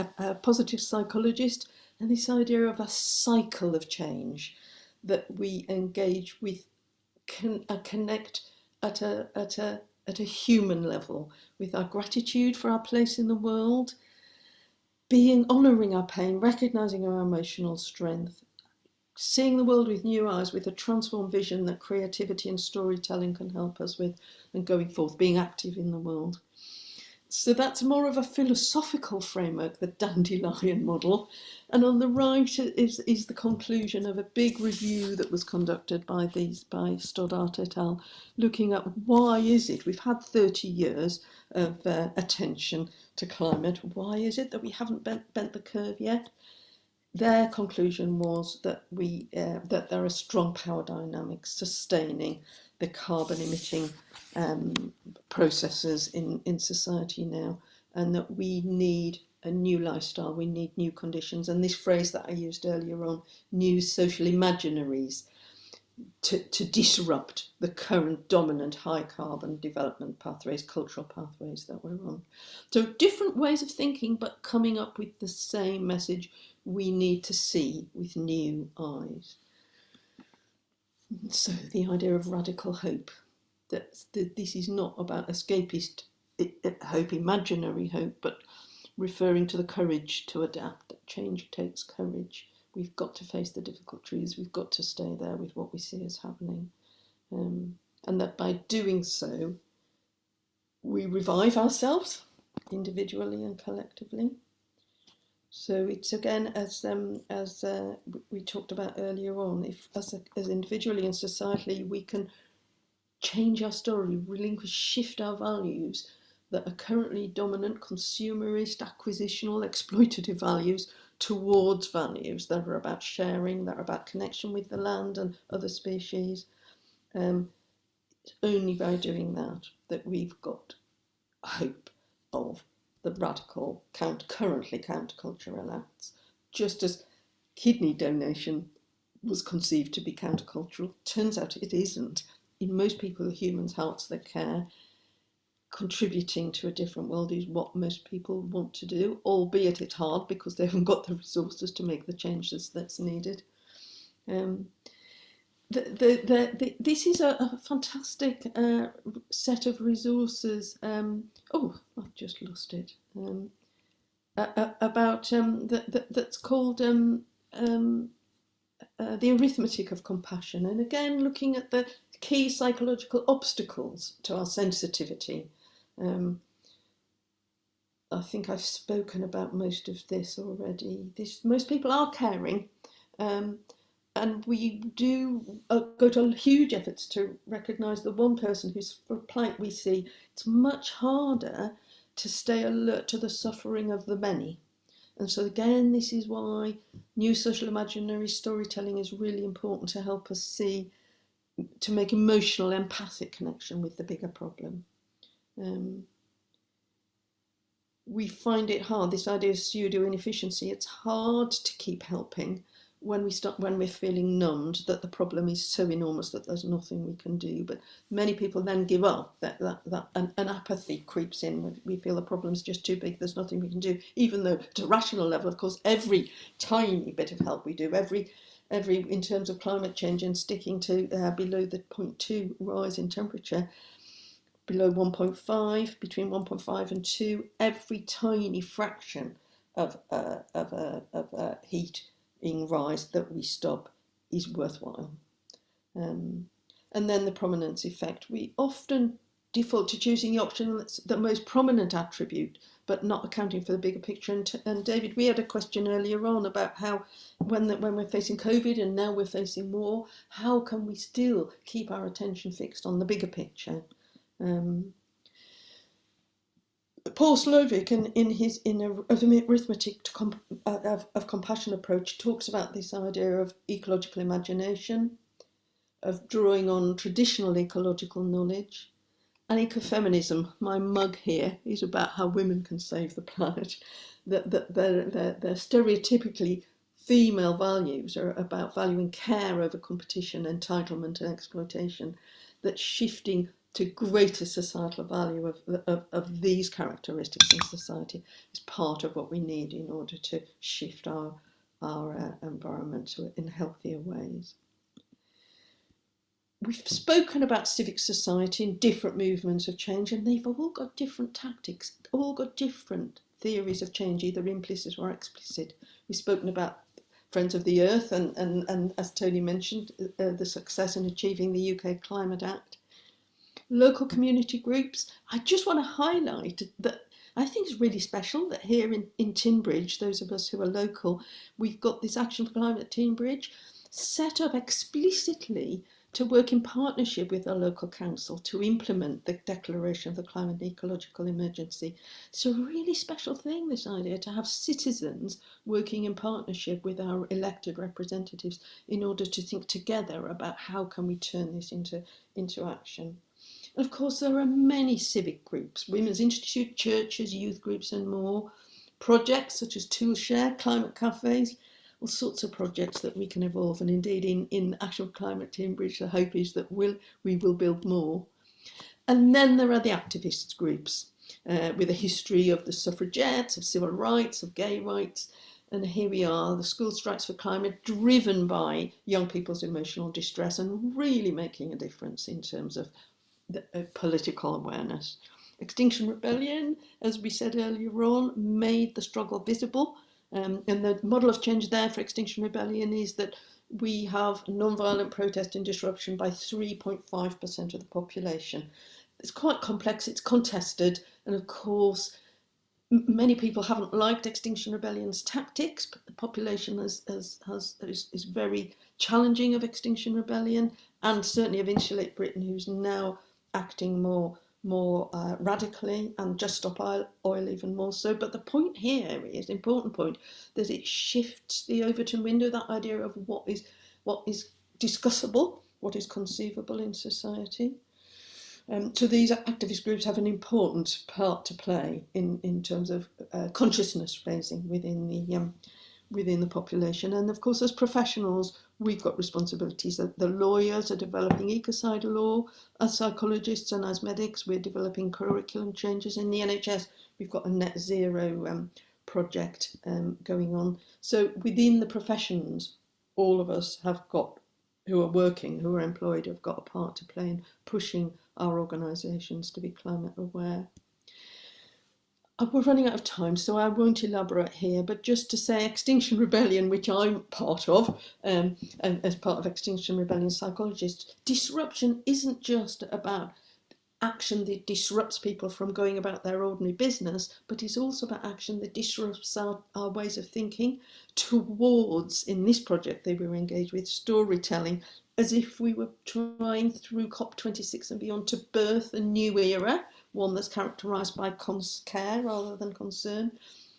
positive psychologist, and this idea of a cycle of change that we engage with, connect at a human level, with our gratitude for our place in the world, honouring our pain, recognising our emotional strength, seeing the world with new eyes, with a transformed vision that creativity and storytelling can help us with, and going forth, being active in the world. So that's more of a philosophical framework, the dandelion model. And on the right is the conclusion of a big review that was conducted by Stoddart et al., looking at why is it, we've had 30 years of attention to climate, why is it that we haven't bent the curve yet? Their conclusion was that that there are strong power dynamics sustaining the carbon emitting processes in society now, and that we need a new lifestyle, we need new conditions, and this phrase that I used earlier on, new social imaginaries, to disrupt the current dominant high carbon development pathways, cultural pathways that we're on. So different ways of thinking, but coming up with the same message: we need to see with new eyes. So the idea of radical hope, that this is not about escapist hope, imaginary hope, but referring to the courage to adapt, that change takes courage. We've got to face the difficult truths, we've got to stay there with what we see as happening. And that by doing so, we revive ourselves individually and collectively. So it's again, as we talked about earlier on, if as individually and societally we can change our story, relinquish, shift our values that are currently dominant, consumerist, acquisitional, exploitative values, towards values that are about sharing, that are about connection with the land and other species. It's only by doing that we've got hope of the radical, currently countercultural acts. Just as kidney donation was conceived to be countercultural, turns out it isn't. In most people, humans' hearts that care, contributing to a different world is what most people want to do, albeit it's hard because they haven't got the resources to make the changes that's needed. This is a fantastic set of resources. I've just lost it. About that's called the arithmetic of compassion, and again looking at the key psychological obstacles to our sensitivity. I think I've spoken about most of this already. Most people are caring, and we do go to huge efforts to recognise the one person whose plight we see. It's much harder to stay alert to the suffering of the many. And so again, this is why new social imaginary storytelling is really important to help us see, to make emotional, empathic connection with the bigger problem. We find it hard, this idea of pseudo inefficiency, it's hard to keep helping when we're feeling numbed, that the problem is so enormous that there's nothing we can do. But many people then give up, an apathy creeps in. We feel the problem's just too big, there's nothing we can do, even though at a rational level, of course, every tiny bit of help we do, every in terms of climate change and sticking to below the 0.2 rise in temperature, below 1.5, between 1.5 and 2, every tiny fraction of heating rise that we stop is worthwhile. And then the prominence effect. We often default to choosing the option that's the most prominent attribute, but not accounting for the bigger picture. And David, we had a question earlier on about how when we're facing COVID and now we're facing war, how can we still keep our attention fixed on the bigger picture? Paul Slovic, in his arithmetic of compassion approach, talks about this idea of ecological imagination, of drawing on traditional ecological knowledge, and ecofeminism. My mug here is about how women can save the planet. That their stereotypically female values are about valuing care over competition, entitlement, and exploitation. That shifting to greater societal value of these characteristics in society is part of what we need in order to shift our environment in healthier ways. We've spoken about civic society and different movements of change, and they've all got different tactics, all got different theories of change, either implicit or explicit. We've spoken about Friends of the Earth and as Tony mentioned, the success in achieving the UK Climate Act. Local community groups. I just want to highlight that I think it's really special that here in Tinbridge, those of us who are local, we've got this Action for Climate Tinbridge set up explicitly to work in partnership with our local council to implement the declaration of the climate and ecological emergency. It's a really special thing, this idea, to have citizens working in partnership with our elected representatives in order to think together about how can we turn this into action. Of course, there are many civic groups, Women's Institute, churches, youth groups and more, projects such as Toolshare, climate cafes, all sorts of projects that we can evolve. And indeed, in Action for Climate Tinbridge, the hope is that we will build more. And then there are the activist groups with a history of the suffragettes, of civil rights, of gay rights. And here we are, the School Strikes for Climate, driven by young people's emotional distress and really making a difference in terms of political awareness. Extinction Rebellion, as we said earlier on, made the struggle visible. And the model of change there for Extinction Rebellion is that we have non-violent protest and disruption by 3.5% of the population. It's quite complex, it's contested, and of course, many people haven't liked Extinction Rebellion's tactics, but the population is very challenging of Extinction Rebellion, and certainly of Insulate Britain, who's now acting more radically and Just Stop Oil even more so. But the point here is, important point, that it shifts the Overton window, that idea of what is discussable, what is conceivable in society. So these activist groups have an important part to play in terms of consciousness raising within the population. And of course, as professionals, we've got responsibilities. The lawyers are developing ecocide law. As psychologists and as medics, we're developing curriculum changes. In the NHS, we've got a net zero project going on. So within the professions, all of us who are working, who are employed, have got a part to play in pushing our organisations to be climate aware. We're running out of time, so I won't elaborate here, but just to say Extinction Rebellion, which I'm part of, and as part of Extinction Rebellion Psychologists, disruption isn't just about action that disrupts people from going about their ordinary business, but it's also about action that disrupts our ways of thinking towards, in this project they were engaged with, storytelling, as if we were trying through COP26 and beyond to birth a new era, one that's characterised by care rather than concern.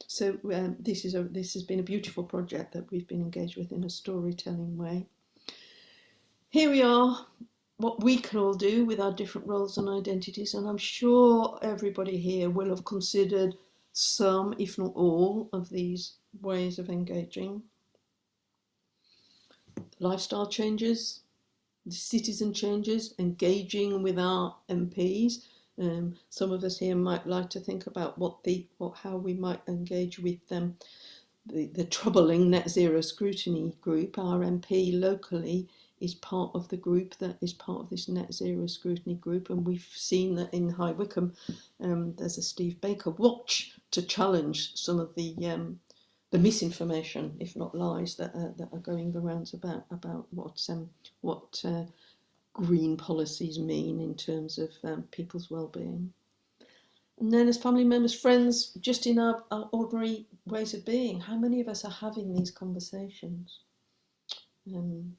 So this has been a beautiful project that we've been engaged with in a storytelling way. Here we are, what we can all do with our different roles and identities, and I'm sure everybody here will have considered some, if not all, of these ways of engaging. Lifestyle changes, the citizen changes, engaging with our MPs. Some of us here might like to think about how we might engage with them. The troubling net zero scrutiny group, our MP locally, is part of the group that is part of this net zero scrutiny group, and we've seen that in High Wycombe there's a Steve Baker watch to challenge some of the misinformation, if not lies, that are going the rounds about what green policies mean in terms of people's well-being. And then as family members, friends, just in our ordinary ways of being, how many of us are having these conversations? And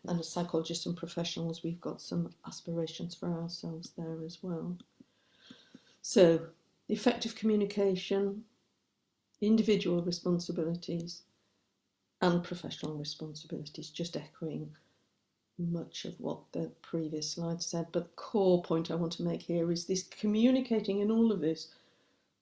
as psychologists and professionals, we've got some aspirations for ourselves there as well. So, effective communication, individual responsibilities, and professional responsibilities, just echoing much of what the previous slide said. But the core point I want to make here is this communicating in all of this,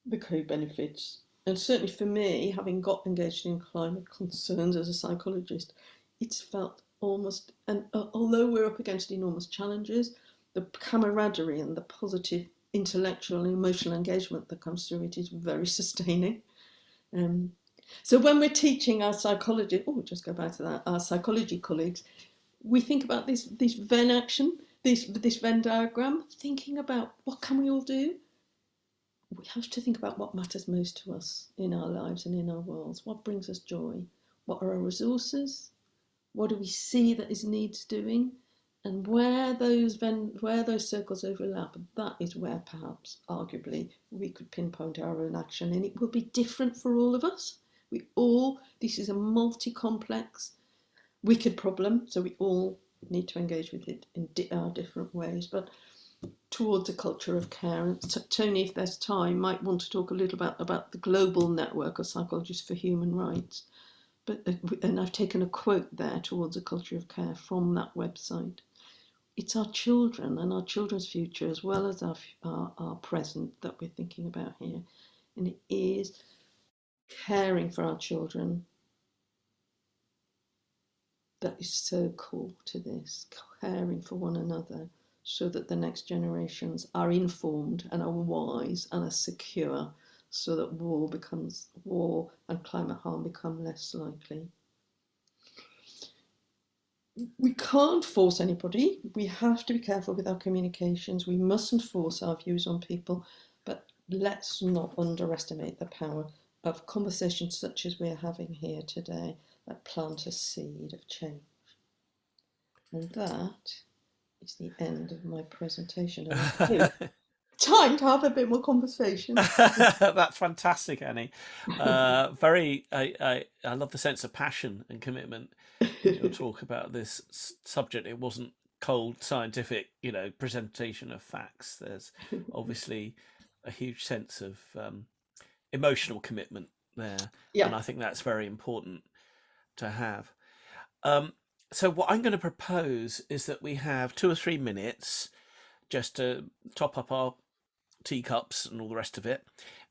the co-benefits. And certainly for me, having got engaged in climate concerns as a psychologist, it's felt almost, and although we're up against enormous challenges, the camaraderie and the positive intellectual and emotional engagement that comes through it is very sustaining. So when we're teaching our psychology, just go back to that, our psychology colleagues, we think about this Venn action, this Venn diagram, thinking about what can we all do? We have to think about what matters most to us in our lives and in our worlds. What brings us joy? What are our resources? What do we see that is needs doing? And where those circles overlap, that is where perhaps, arguably, we could pinpoint our own action, and it will be different for all of us. This is a multi-complex, wicked problem, so we all need to engage with it in our different ways, but towards a culture of care. And Tony, if there's time, might want to talk a little about the global network of psychologists for human rights. And I've taken a quote there, towards a culture of care, from that website. It's our children and our children's future, as well as our present, that we're thinking about here. And it is caring for our children that is so core to this, caring for one another, so that the next generations are informed and are wise and are secure, so that war and climate harm become less likely. We can't force anybody. We have to be careful with our communications. We mustn't force our views on people, but let's not underestimate the power of conversations such as we're having here today that plant a seed of change. And that is the end of my presentation. And time to have a bit more conversation. That's fantastic, Annie. I love the sense of passion and commitment in your talk about this subject. It wasn't cold scientific, presentation of facts. There's obviously a huge sense of emotional commitment there, and I think that's very important to have. So what I'm going to propose is that we have 2 or 3 minutes just to top up our teacups and all the rest of it,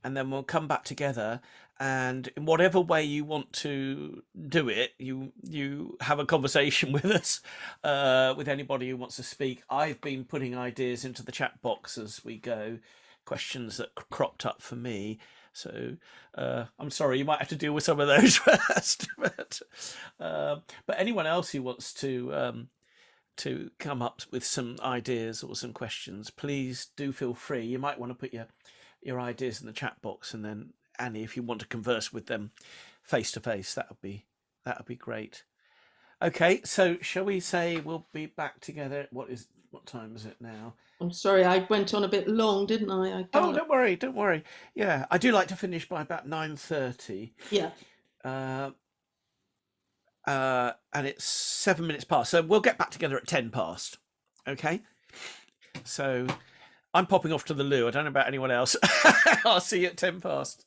and then we'll come back together, and in whatever way you want to do it, you have a conversation with us, with anybody who wants to speak. I've been putting ideas into the chat box as we go, questions that cropped up for me, so I'm sorry, you might have to deal with some of those first, but anyone else who wants to come up with some ideas or some questions, please do feel free. You might want to put your your ideas in the chat box, and then Annie, if you want to converse with them face to face, that would be great. Okay, so shall we say we'll be back together? What time is it now? I'm sorry, I went on a bit long, didn't I? Oh, don't worry. Yeah, I do like to finish by about 9:30. Yeah. And it's 7 minutes past, so we'll get back together at 10 past. Okay, so I'm popping off to the loo. I don't know about anyone else. I'll see you at 10 past.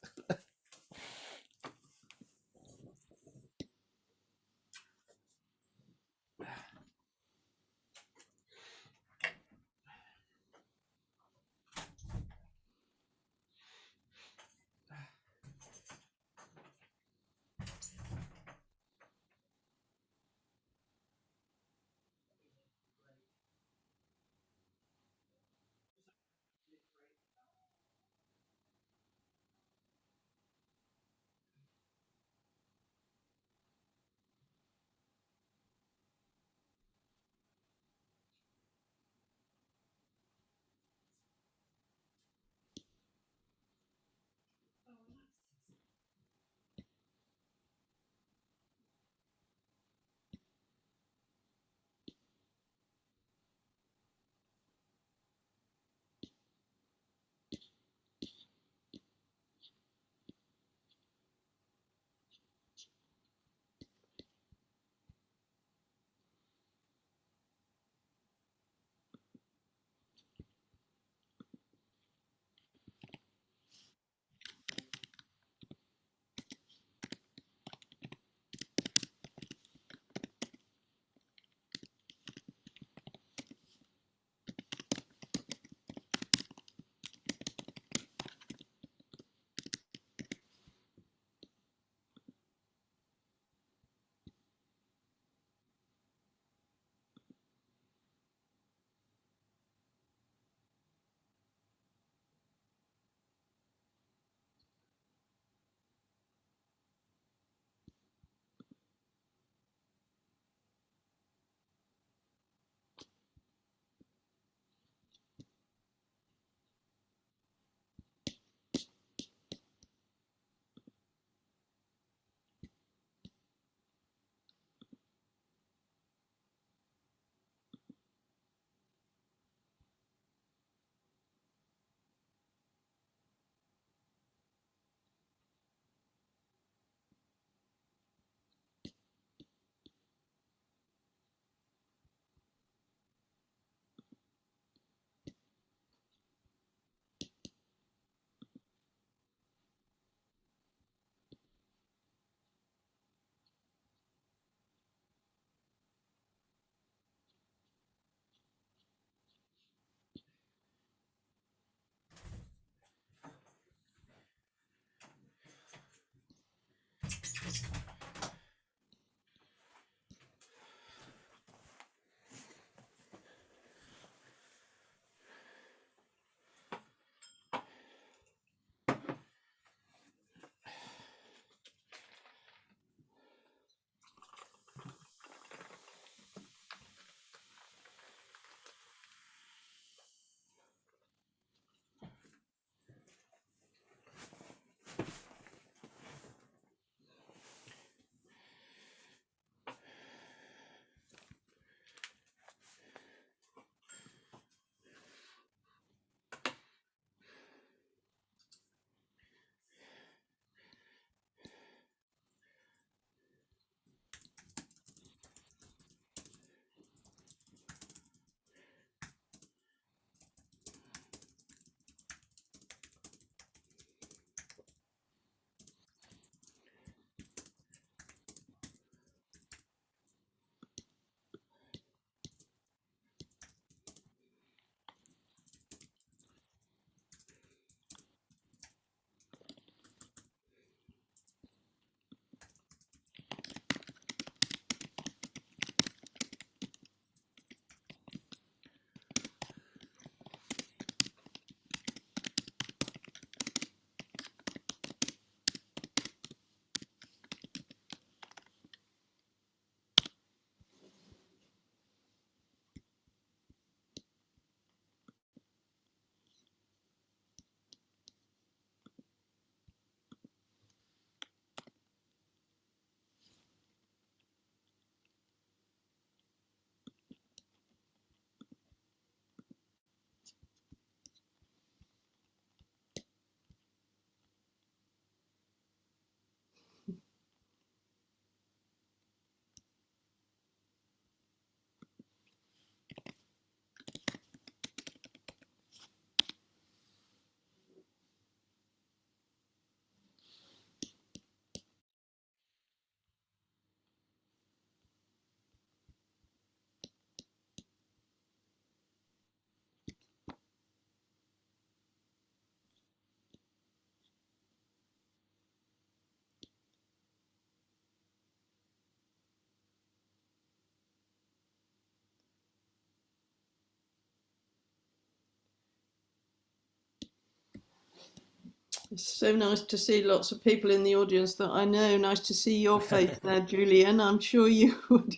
It's so nice to see lots of people in the audience that I know. Nice to see your face there, Julian. I'm sure you would.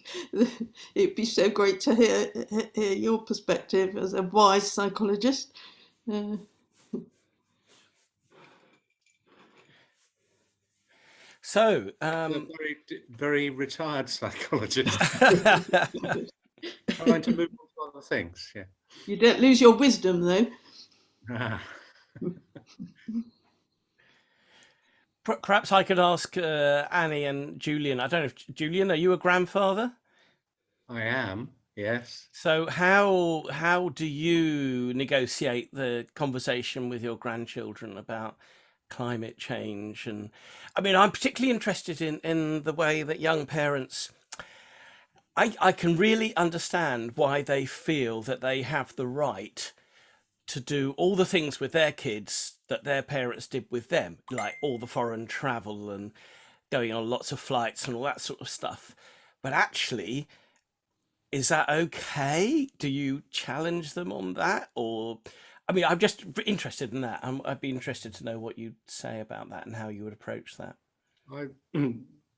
It'd be so great to hear your perspective as a wise psychologist. So, Very retired psychologist, trying to move on to other things. Yeah. You don't lose your wisdom, though. Perhaps I could ask Annie and Julian. I don't know if Julian, are you a grandfather? I am, yes. So how do you negotiate the conversation with your grandchildren about climate change? And I mean, I'm particularly interested in the way that young parents, I can really understand why they feel that they have the right to do all the things with their kids that their parents did with them, like all the foreign travel and going on lots of flights and all that sort of stuff. But actually, is that okay? Do you challenge them on that? Or, I mean, I'm just interested in that. I'd be interested to know what you'd say about that and how you would approach that.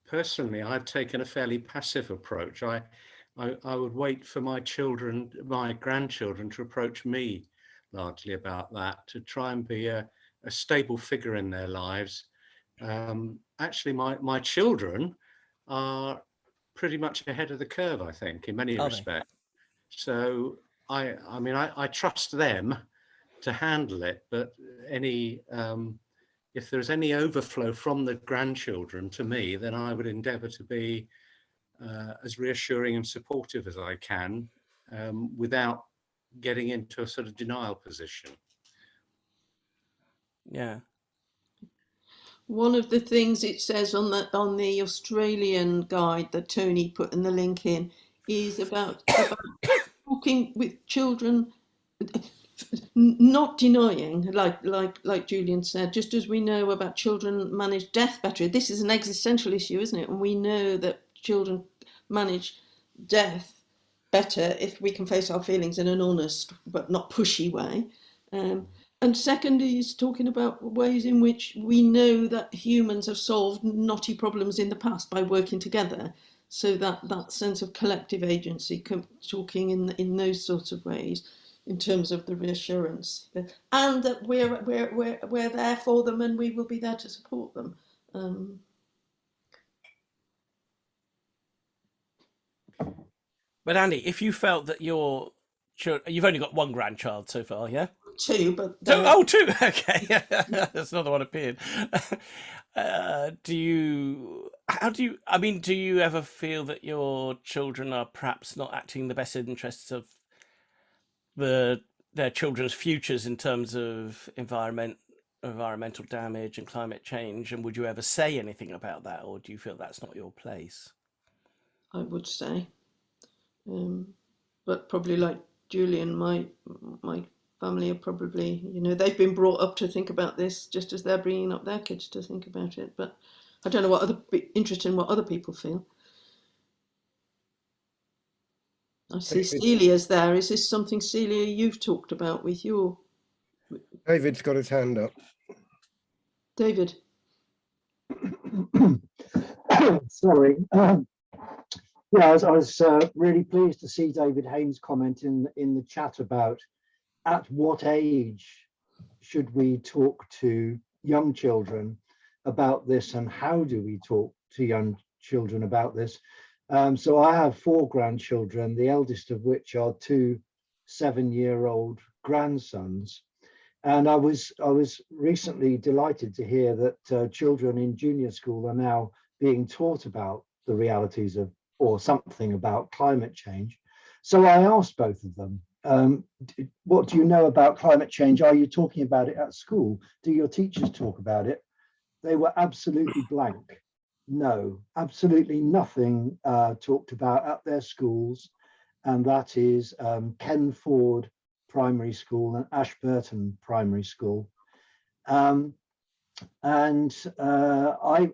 Personally, I've taken a fairly passive approach. I would wait for my grandchildren to approach me largely about that, to try and be a stable figure in their lives. Actually, my children are pretty much ahead of the curve, I think, in many respects. So I mean, I trust them to handle it, but if there's any overflow from the grandchildren to me, then I would endeavour to be as reassuring and supportive as I can, without getting into a sort of denial position. Yeah. One of the things it says on the Australian guide that Tony put in the link in is about talking with children, not denying, like Julian said, just as we know about children manage death better. This is an existential issue, isn't it? And we know that children manage death better if we can face our feelings in an honest but not pushy way. And second is talking about ways in which we know that humans have solved knotty problems in the past by working together. So that sense of collective agency, talking in those sorts of ways, in terms of the reassurance, and that we're there for them and we will be there to support them. But Annie, if you felt that you've only got one grandchild so far, yeah? Two, but two. Okay, there's another one appeared. Do you ever feel that your children are perhaps not acting in the best interests of their children's futures in terms of environmental damage and climate change? And would you ever say anything about that, or do you feel that's not your place? I would say, but probably like Julian, my family are probably, they've been brought up to think about this just as they're bringing up their kids to think about it. But I don't know interested in what other people feel. I see Celia's there. Is this something, Celia, you've talked about with your... David's got his hand up. David. Sorry. Yeah, I was really pleased to see David Haynes' comment in the chat about at what age should we talk to young children about this, and how do we talk to young children about this. So I have 4 grandchildren, the eldest of which are 2 7-year-old grandsons. And I was recently delighted to hear that children in junior school are now being taught about the realities of, or something about, climate change. So I asked both of them, what do you know about climate change? Are you talking about it at school? Do your teachers talk about it? They were absolutely blank. No, absolutely nothing talked about at their schools. And that is Ken Ford Primary School and Ashburton Primary School. I'm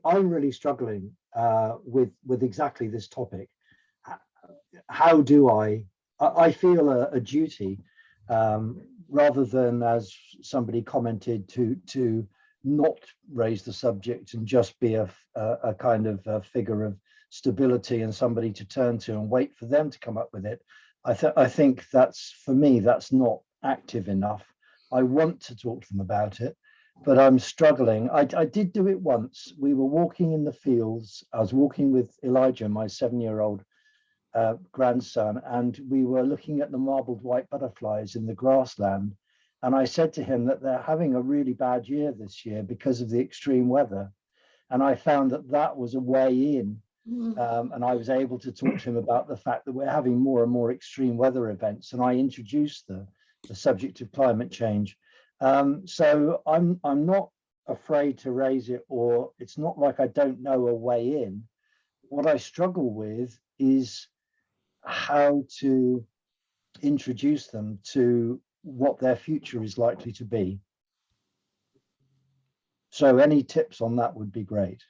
really struggling with exactly this topic. How do I feel a duty, rather than, as somebody commented, to not raise the subject and just be a kind of a figure of stability and somebody to turn to and wait for them to come up with it. I think that's, for me, that's not active enough. I want to talk to them about it, but I'm struggling. I did do it once. We were walking in the fields. I was walking with Elijah, my 7-year-old grandson, and we were looking at the marbled white butterflies in the grassland. And I said to him that they're having a really bad year this year because of the extreme weather. And I found that that was a way in. And I was able to talk to him about the fact that we're having more and more extreme weather events. And I introduced the subject of climate change. So I'm not afraid to raise it, or it's not like I don't know a way in. What I struggle with is how to introduce them to what their future is likely to be. So any tips on that would be great.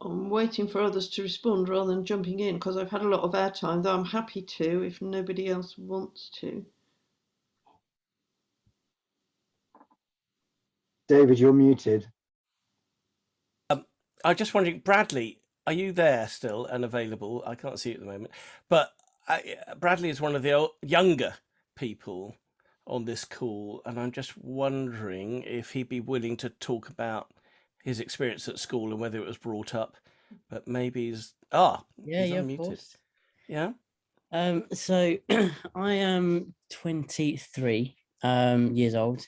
I'm waiting for others to respond rather than jumping in, because I've had a lot of airtime, though I'm happy to if nobody else wants to. David, you're muted. I'm just wondering, Bradley, are you there still and available? I can't see you at the moment, but Bradley is one of the younger people on this call, and I'm just wondering if he'd be willing to talk about his experience at school and whether it was brought up. But maybe he's yeah, he's yeah, unmuted. of course. Yeah. So I am 23 years old,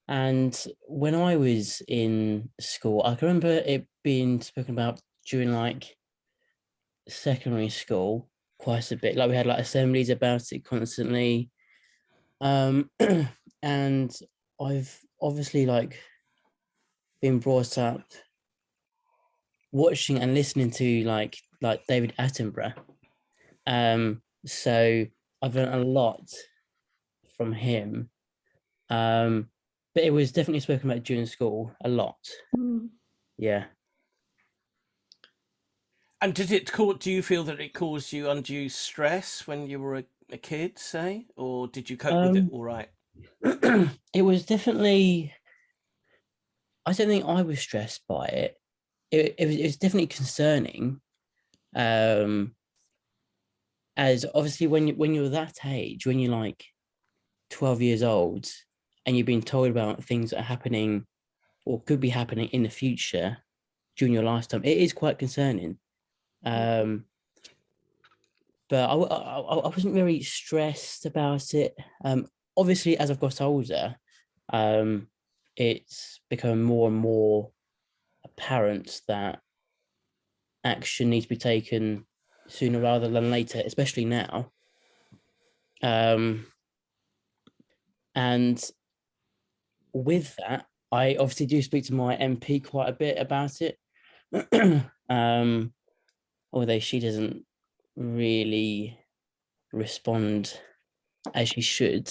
and when I was in school, I can remember it being spoken about during like secondary school quite a bit. Like we had like assemblies about it constantly. And I've obviously like been brought up watching and listening to like David Attenborough. So I've learned a lot from him. But it was definitely spoken about during school a lot. Yeah. And did it do you feel that it caused you undue stress when you were a kid, say, or did you cope with it all right? It was definitely, I don't think I was stressed by it. It was definitely concerning. As obviously when you're that age, when you're like 12 years old and you're being told about things that are happening or could be happening in the future during your lifetime, it is quite concerning. But I wasn't very stressed about it. Obviously, as I've got older, it's become more and more apparent that action needs to be taken sooner rather than later, especially now. And with that, I obviously do speak to my MP quite a bit about it. Although she doesn't really respond as she should,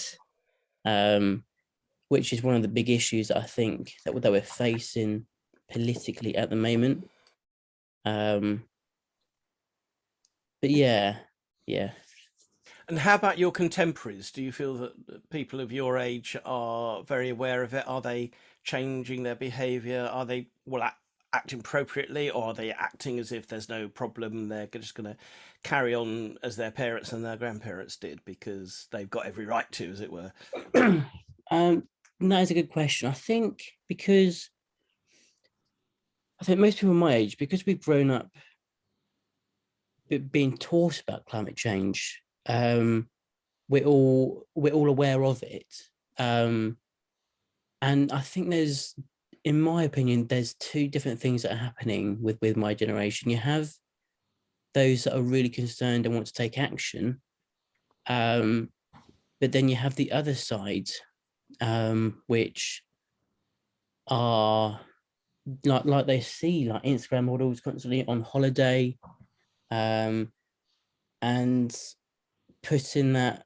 which is one of the big issues that I think that we're facing politically at the moment. But yeah. And how about your contemporaries? Do you feel that people of your age are very aware of it? Are they changing their behaviour? Are they acting appropriately, or are they acting as if there's no problem? They're just going to carry on as their parents and their grandparents did because they've got every right to, as it were. That is a good question. I think most people my age, because we've grown up being taught about climate change, we're all aware of it. And I think in my opinion, there's two different things that are happening with my generation. You have those that are really concerned and want to take action. But then you have the other side, which are like they see like Instagram models constantly on holiday, and putting that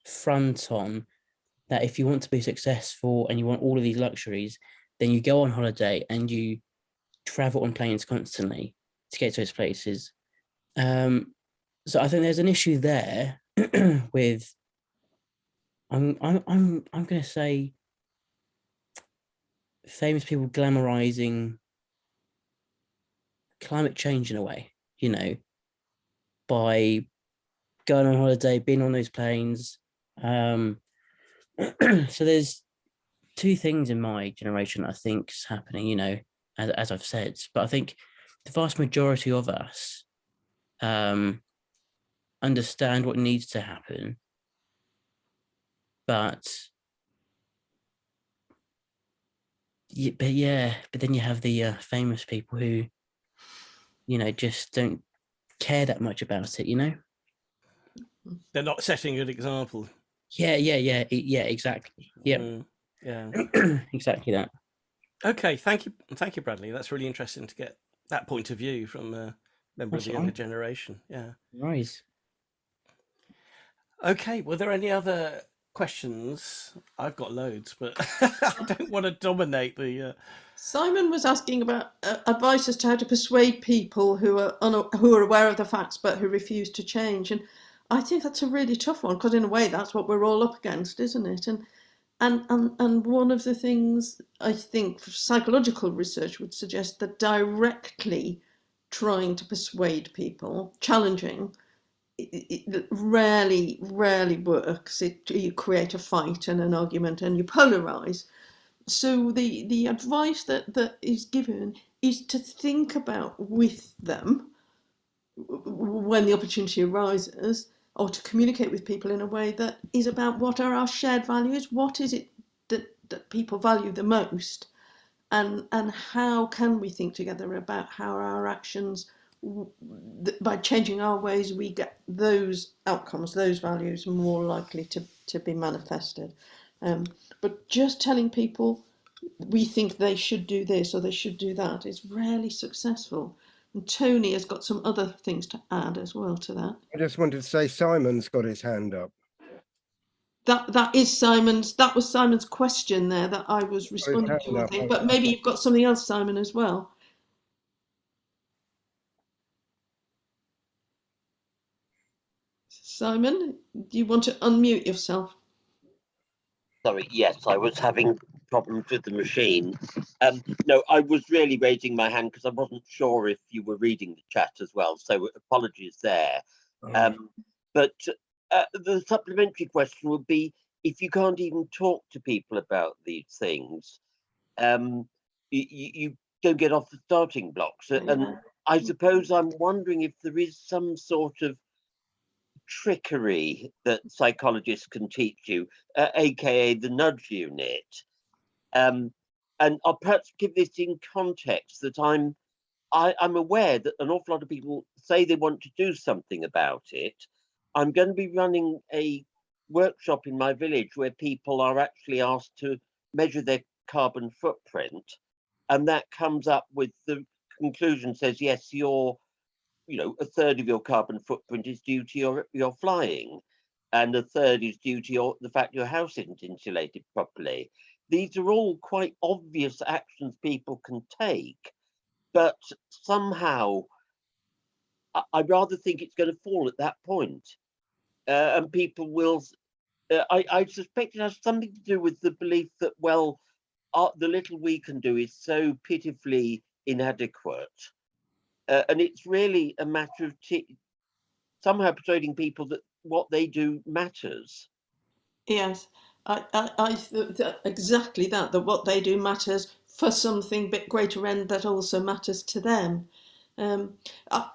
front on that if you want to be successful and you want all of these luxuries, then you go on holiday and you travel on planes constantly to get to those places. So So I think there's an issue there with, I'm going to say, famous people glamorizing climate change in a way, by going on holiday, being on those planes. So there's two things in my generation I think is happening, as I've said, but I think the vast majority of us understand what needs to happen, but then you have the famous people who, just don't care that much about it. They're not setting an example. Yeah, exactly. Yeah, yeah. Exactly that. Okay, thank you, Bradley. That's really interesting to get that point of view from a member of the younger generation. Yeah. Right. Okay, were there any other questions? I've got loads, but I don't want to dominate the. Simon was asking about advice as to how to persuade people who are aware of the facts but who refuse to change, and I think that's a really tough one, because in a way that's what we're all up against, isn't it? And one of the things I think psychological research would suggest that directly trying to persuade people, challenging, it rarely works. You create a fight and an argument and you polarize. So the advice that is given is to think about with them when the opportunity arises, or to communicate with people in a way that is about what are our shared values, what is it that people value the most, and how can we think together about how our actions, by changing our ways, we get those outcomes, those values more likely to be manifested. But just telling people we think they should do this or they should do that is rarely successful. And Tony has got some other things to add as well to that. I just wanted to say Simon's got his hand up. That was Simon's question there that I was responding to, I think. But maybe you've got something else, Simon, as well. Simon, do you want to unmute yourself? Sorry, yes, I was having problems with the machine. No, I was really raising my hand because I wasn't sure if you were reading the chat as well, so apologies there. But the supplementary question would be, if you can't even talk to people about these things, you don't get off the starting blocks. And I suppose I'm wondering if there is some sort of trickery that psychologists can teach you, aka the nudge unit. And I'll perhaps give this in context that I'm aware that an awful lot of people say they want to do something about it. I'm going to be running a workshop in my village where people are actually asked to measure their carbon footprint, and that comes up with the conclusion says, yes, a third of your carbon footprint is due to your flying, and a third is due to the fact your house isn't insulated properly. These are all quite obvious actions people can take, but somehow I rather think it's going to fall at that point. And people will, I suspect it has something to do with the belief that, well, the little we can do is so pitifully inadequate. And it's really a matter of somehow persuading people that what they do matters. Yes, exactly that what they do matters for something bit greater end that also matters to them. I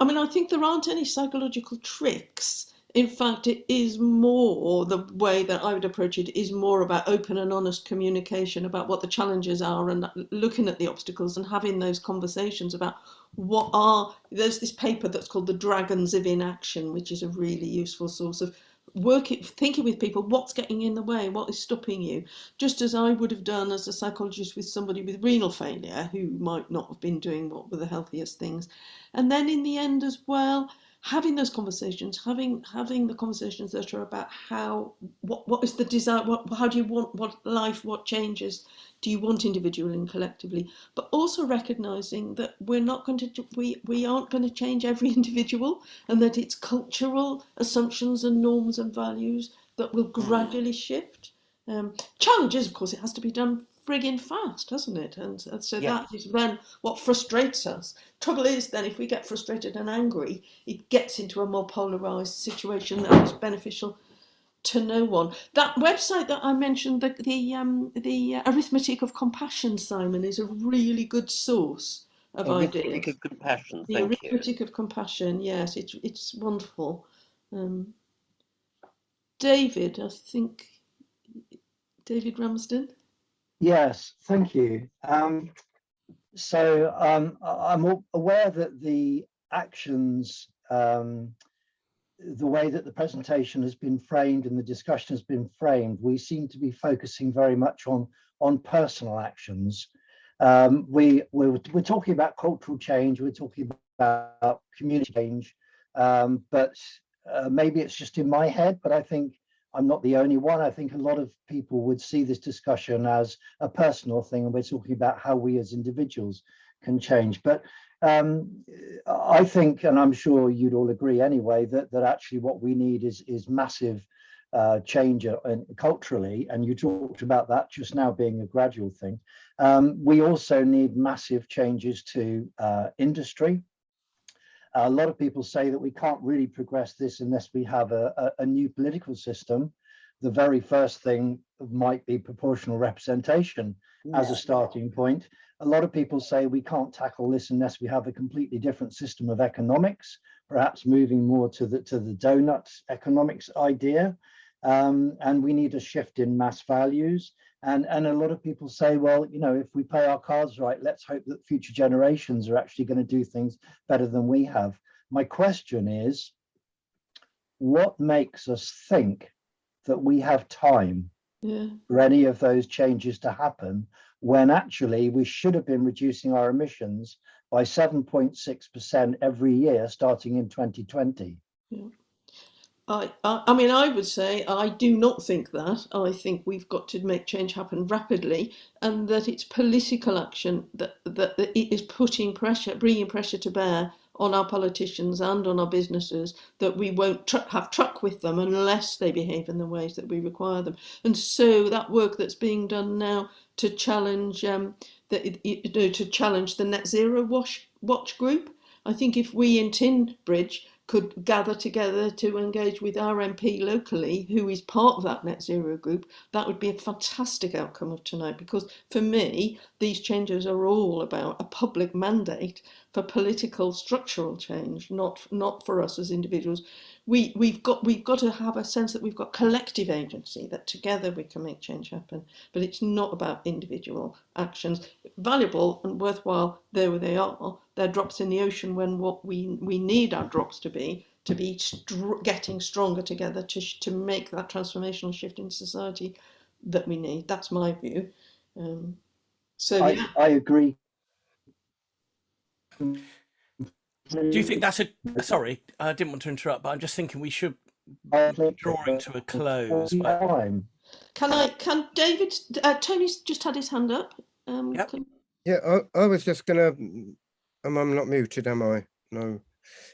mean, I think there aren't any psychological tricks. In fact, it is more, the way that I would approach it is more about open and honest communication about what the challenges are, and looking at the obstacles and having those conversations about there's this paper that's called The Dragons of Inaction, which is a really useful source of thinking with people, what's getting in the way, what is stopping you, just as I would have done as a psychologist with somebody with renal failure who might not have been doing what were the healthiest things. And then in the end as well, having those conversations, having the conversations that are about what is the desire, how do you want, what changes do you want individually and collectively, but also recognizing that we aren't going to change every individual, and that it's cultural assumptions and norms and values that will gradually shift. Challenge is, of course, it has to be done frigging fast, hasn't it? And so that is then what frustrates us. Trouble is, then, if we get frustrated and angry, it gets into a more polarised situation that is beneficial to no one. That website that I mentioned, the Arithmetic of Compassion, Simon, is a really good source of Arithmetic ideas. of Compassion, The thank you. Arithmetic of Compassion, yes, it's wonderful. David, I think, David Ramsden. Yes, thank you. So I'm aware that the actions, the way that the presentation has been framed and the discussion has been framed, we seem to be focusing very much on personal actions. We're talking about cultural change, we're talking about community change, but maybe it's just in my head, but I think I'm not the only one. I think a lot of people would see this discussion as a personal thing, and we're talking about how we as individuals can change. But I think, and I'm sure you'd all agree anyway, that actually what we need is massive change culturally, and you talked about that just now being a gradual thing. We also need massive changes to industry. A lot of people say that we can't really progress this unless we have a new political system. The very first thing might be proportional representation as a starting point. A lot of people say we can't tackle this unless we have a completely different system of economics, perhaps moving more to the donut economics idea. And we need a shift in mass values. And a lot of people say, well, you know, if we play our cards right, let's hope that future generations are actually going to do things better than we have. My question is, what makes us think that we have time for any of those changes to happen, when actually we should have been reducing our emissions by 7.6% every year starting in 2020? Yeah. I mean, I would say I do not think that. I think we've got to make change happen rapidly, and that it's political action that it is putting pressure, bringing pressure to bear on our politicians and on our businesses, that we won't have truck with them unless they behave in the ways that we require them. And so that work that's being done now to challenge to challenge the Net Zero Watch group. I think if we in Tinbridge could gather together to engage with our MP locally, who is part of that net zero group, that would be a fantastic outcome of tonight. Because for me, these changes are all about a public mandate for political structural change, not for us as individuals. We've got to have a sense that we've got collective agency, that together we can make change happen. But it's not about individual actions. Valuable and worthwhile, there they are. They're drops in the ocean when what we need our drops to be getting stronger together to make that transformational shift in society that we need. That's my view. I agree. Do you think that's sorry, I didn't want to interrupt, but I'm just thinking we should be drawing to a close. But Can David, Tony's just had his hand up. Yep. Yeah, I was just gonna, I'm not muted, am I? No.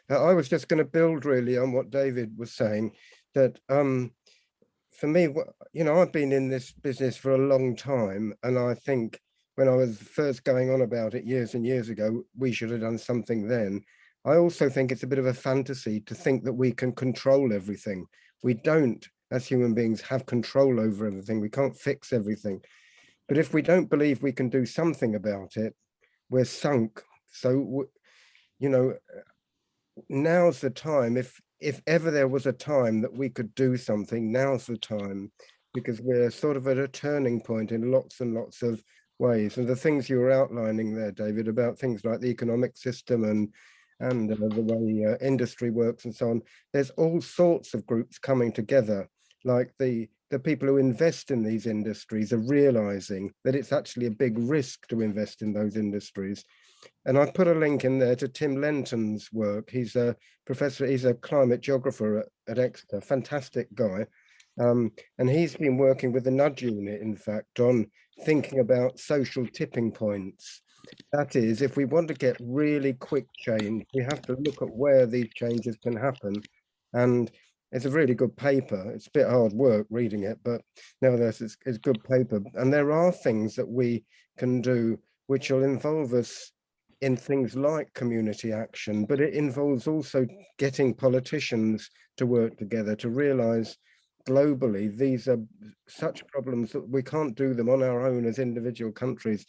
I was just gonna build really on what David was saying, that for me, you know, I've been in this business for a long time, and I think when I was first going on about it years and years ago, we should have done something then. I also think it's a bit of a fantasy to think that we can control everything. We don't, as human beings, have control over everything. We can't fix everything. But if we don't believe we can do something about it, we're sunk. So, you know, now's the time. If ever there was a time that we could do something, now's the time, because we're sort of at a turning point in lots and lots of ways. And the things you were outlining there, David, about things like the economic system and the way industry works and so on, there's all sorts of groups coming together, like the people who invest in these industries are realizing that it's actually a big risk to invest in those industries. And I put a link in there to Tim Lenton's work. He's a professor, he's a climate geographer at Exeter, fantastic guy. And he's been working with the Nudge Unit, in fact, on thinking about social tipping points. That is, if we want to get really quick change, we have to look at where these changes can happen. And it's a really good paper. It's a bit hard work reading it, but nevertheless, it's good paper. And there are things that we can do which will involve us in things like community action, but it involves also getting politicians to work together to realize globally these are such problems that we can't do them on our own as individual countries,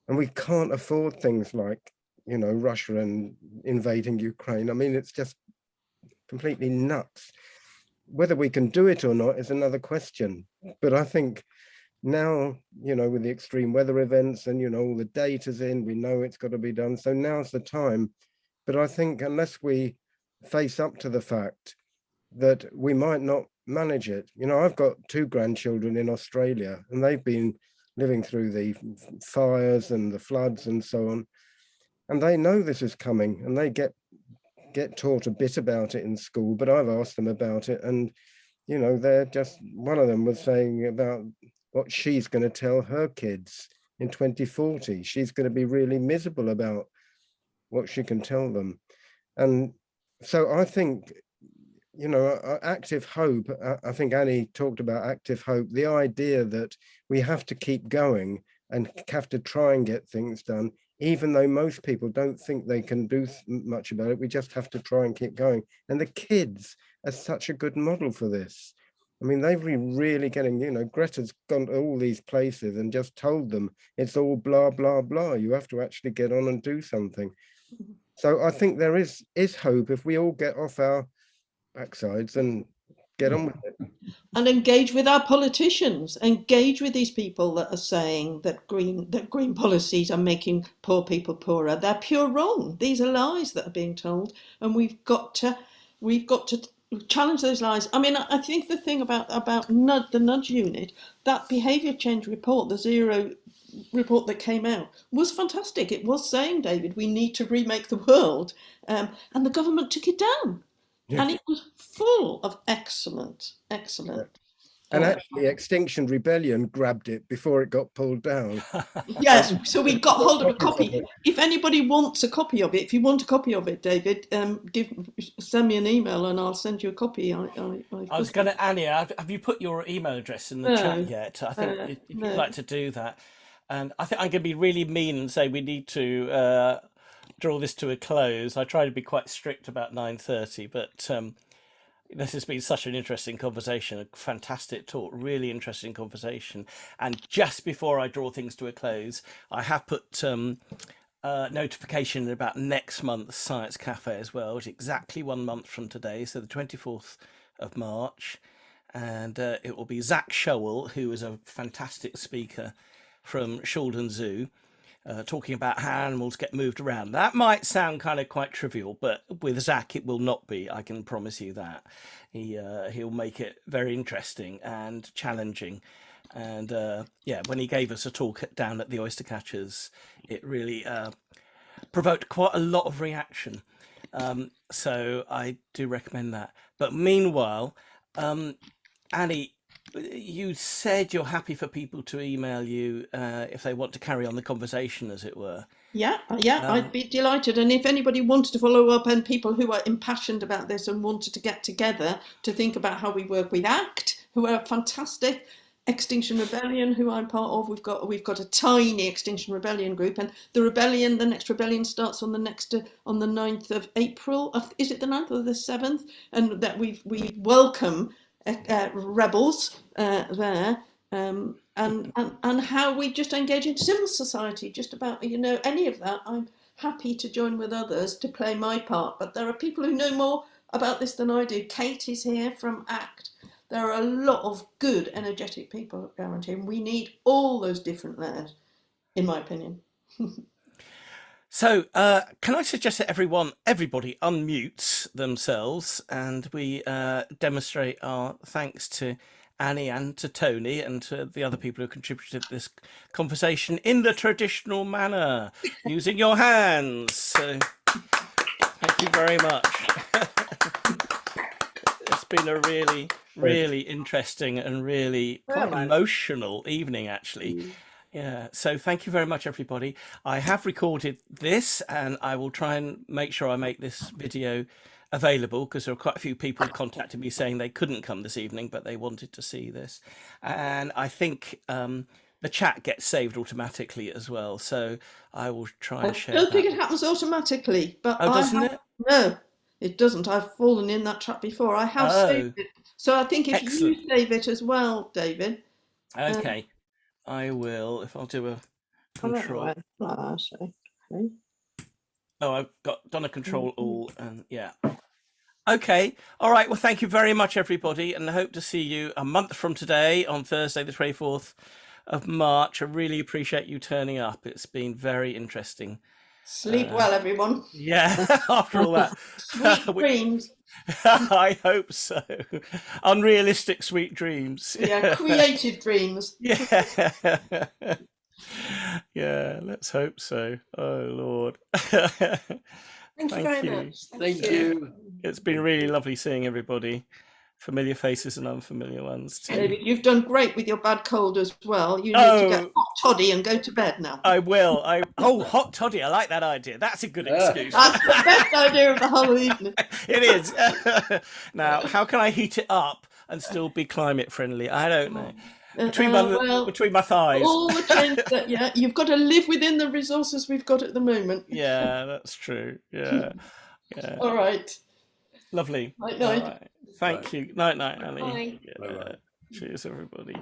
and we can't afford things like, you know, Russia and invading Ukraine. I mean, it's just completely nuts. Whether we can do it or not is another question, but I think now, you know, with the extreme weather events and, you know, all the data's in, we know it's got to be done, so now's the time. But I think unless we face up to the fact that we might not manage it, you know, I've got 2 grandchildren in Australia, and they've been living through the fires and the floods and so on, and they know this is coming, and they get taught a bit about it in school, but I've asked them about it, and, you know, they're just, one of them was saying about what she's going to tell her kids in 2040. She's going to be really miserable about what she can tell them. And so I think, you know, active hope, I think Annie talked about active hope, the idea that we have to keep going and have to try and get things done, even though most people don't think they can do much about it. We just have to try and keep going. And the kids are such a good model for this. I mean, they've been really getting, you know, Greta's gone to all these places and just told them it's all blah, blah, blah. You have to actually get on and do something. So I think there is hope if we all get off our backsides and get on with it. And engage with our politicians, engage with these people that are saying that green policies are making poor people poorer. They're pure wrong. These are lies that are being told, and we've got to challenge those lies. I mean, I think the thing about the Nudge Unit, that behaviour change report, the Zero report that came out, was fantastic. It was saying, David, we need to remake the world, and the government took it down. Yeah. And it was full of excellent. And actually, Extinction Rebellion grabbed it before it got pulled down. Yes, so we got hold of a copy. If anybody wants a copy of it, if you want a copy of it, David, send me an email and I'll send you a copy. I was going to, Annie, have you put your email address in the chat yet? I think if you'd like to do that. And I think I'm going to be really mean and say we need to draw this to a close. I try to be quite strict about 9:30, but this has been such an interesting conversation, a fantastic talk, really interesting conversation. And just before I draw things to a close, I have put notification about next month's Science Cafe as well, which is exactly 1 month from today, so the 24th of March. And it will be Zach Showell, who is a fantastic speaker from Shaldon Zoo, talking about how animals get moved around. That might sound kind of quite trivial, but with Zach it will not be, I can promise you that. He'll make it very interesting and challenging. And yeah, when he gave us a talk down at the Oyster Catchers, it really provoked quite a lot of reaction. So I do recommend that. But meanwhile, Annie, you said you're happy for people to email you if they want to carry on the conversation, as it were. Yeah, I'd be delighted. And if anybody wanted to follow up, and people who are impassioned about this and wanted to get together to think about how we work with ACT, who are fantastic, Extinction Rebellion, who I'm part of, we've got a tiny Extinction Rebellion group, and the next rebellion starts on the 9th of April. Is it the 9th or the 7th? And that we welcome rebels there, and how we just engage in civil society, just about, you know, any of that. I'm happy to join with others to play my part, but there are people who know more about this than I do. Kate is here from ACT. There are a lot of good, energetic people around here, and we need all those different layers, in my opinion. So can I suggest that everybody unmutes themselves, and we demonstrate our thanks to Annie and to Tony and to the other people who contributed to this conversation in the traditional manner, using your hands. So thank you very much. It's been a really, really interesting and really quite emotional evening, actually. Yeah, so thank you very much, everybody. I have recorded this and I will try and make sure I make this video available, because there are quite a few people contacted me saying they couldn't come this evening, but they wanted to see this. And I think the chat gets saved automatically as well. So I will try I and share don't think that. it happens automatically, but Oh, doesn't it? No, it doesn't. I've fallen in that trap before. I have saved it. So I think if Excellent. you save it as well, David. Okay, I will. If I'll do a control. Okay. Oh, I've done a control all, and yeah. Okay. All right. Well, thank you very much, everybody, and I hope to see you a month from today on Thursday, the 24th of March. I really appreciate you turning up. It's been very interesting. Sleep well, everyone. Yeah. After all that. Sweet dreams. I hope so. Unrealistic sweet dreams. Yeah, creative dreams. Yeah. Yeah, let's hope so. Oh, Lord. Thank you very much. Thank you. It's been really lovely seeing everybody. Familiar faces and unfamiliar ones too. David, you've done great with your bad cold as well. You need to get hot toddy and go to bed now. I will. Oh, hot toddy. I like that idea. That's a good excuse. That's the best idea of the whole evening. It is. Now, how can I heat it up and still be climate friendly? I don't know. Between my thighs. All the change that, yeah, you've got to live within the resources we've got at the moment. Yeah, that's true. Yeah. Yeah. All right. Lovely. Night. All right. Thank you. Night, Annie. Bye. Yeah. Cheers, everybody.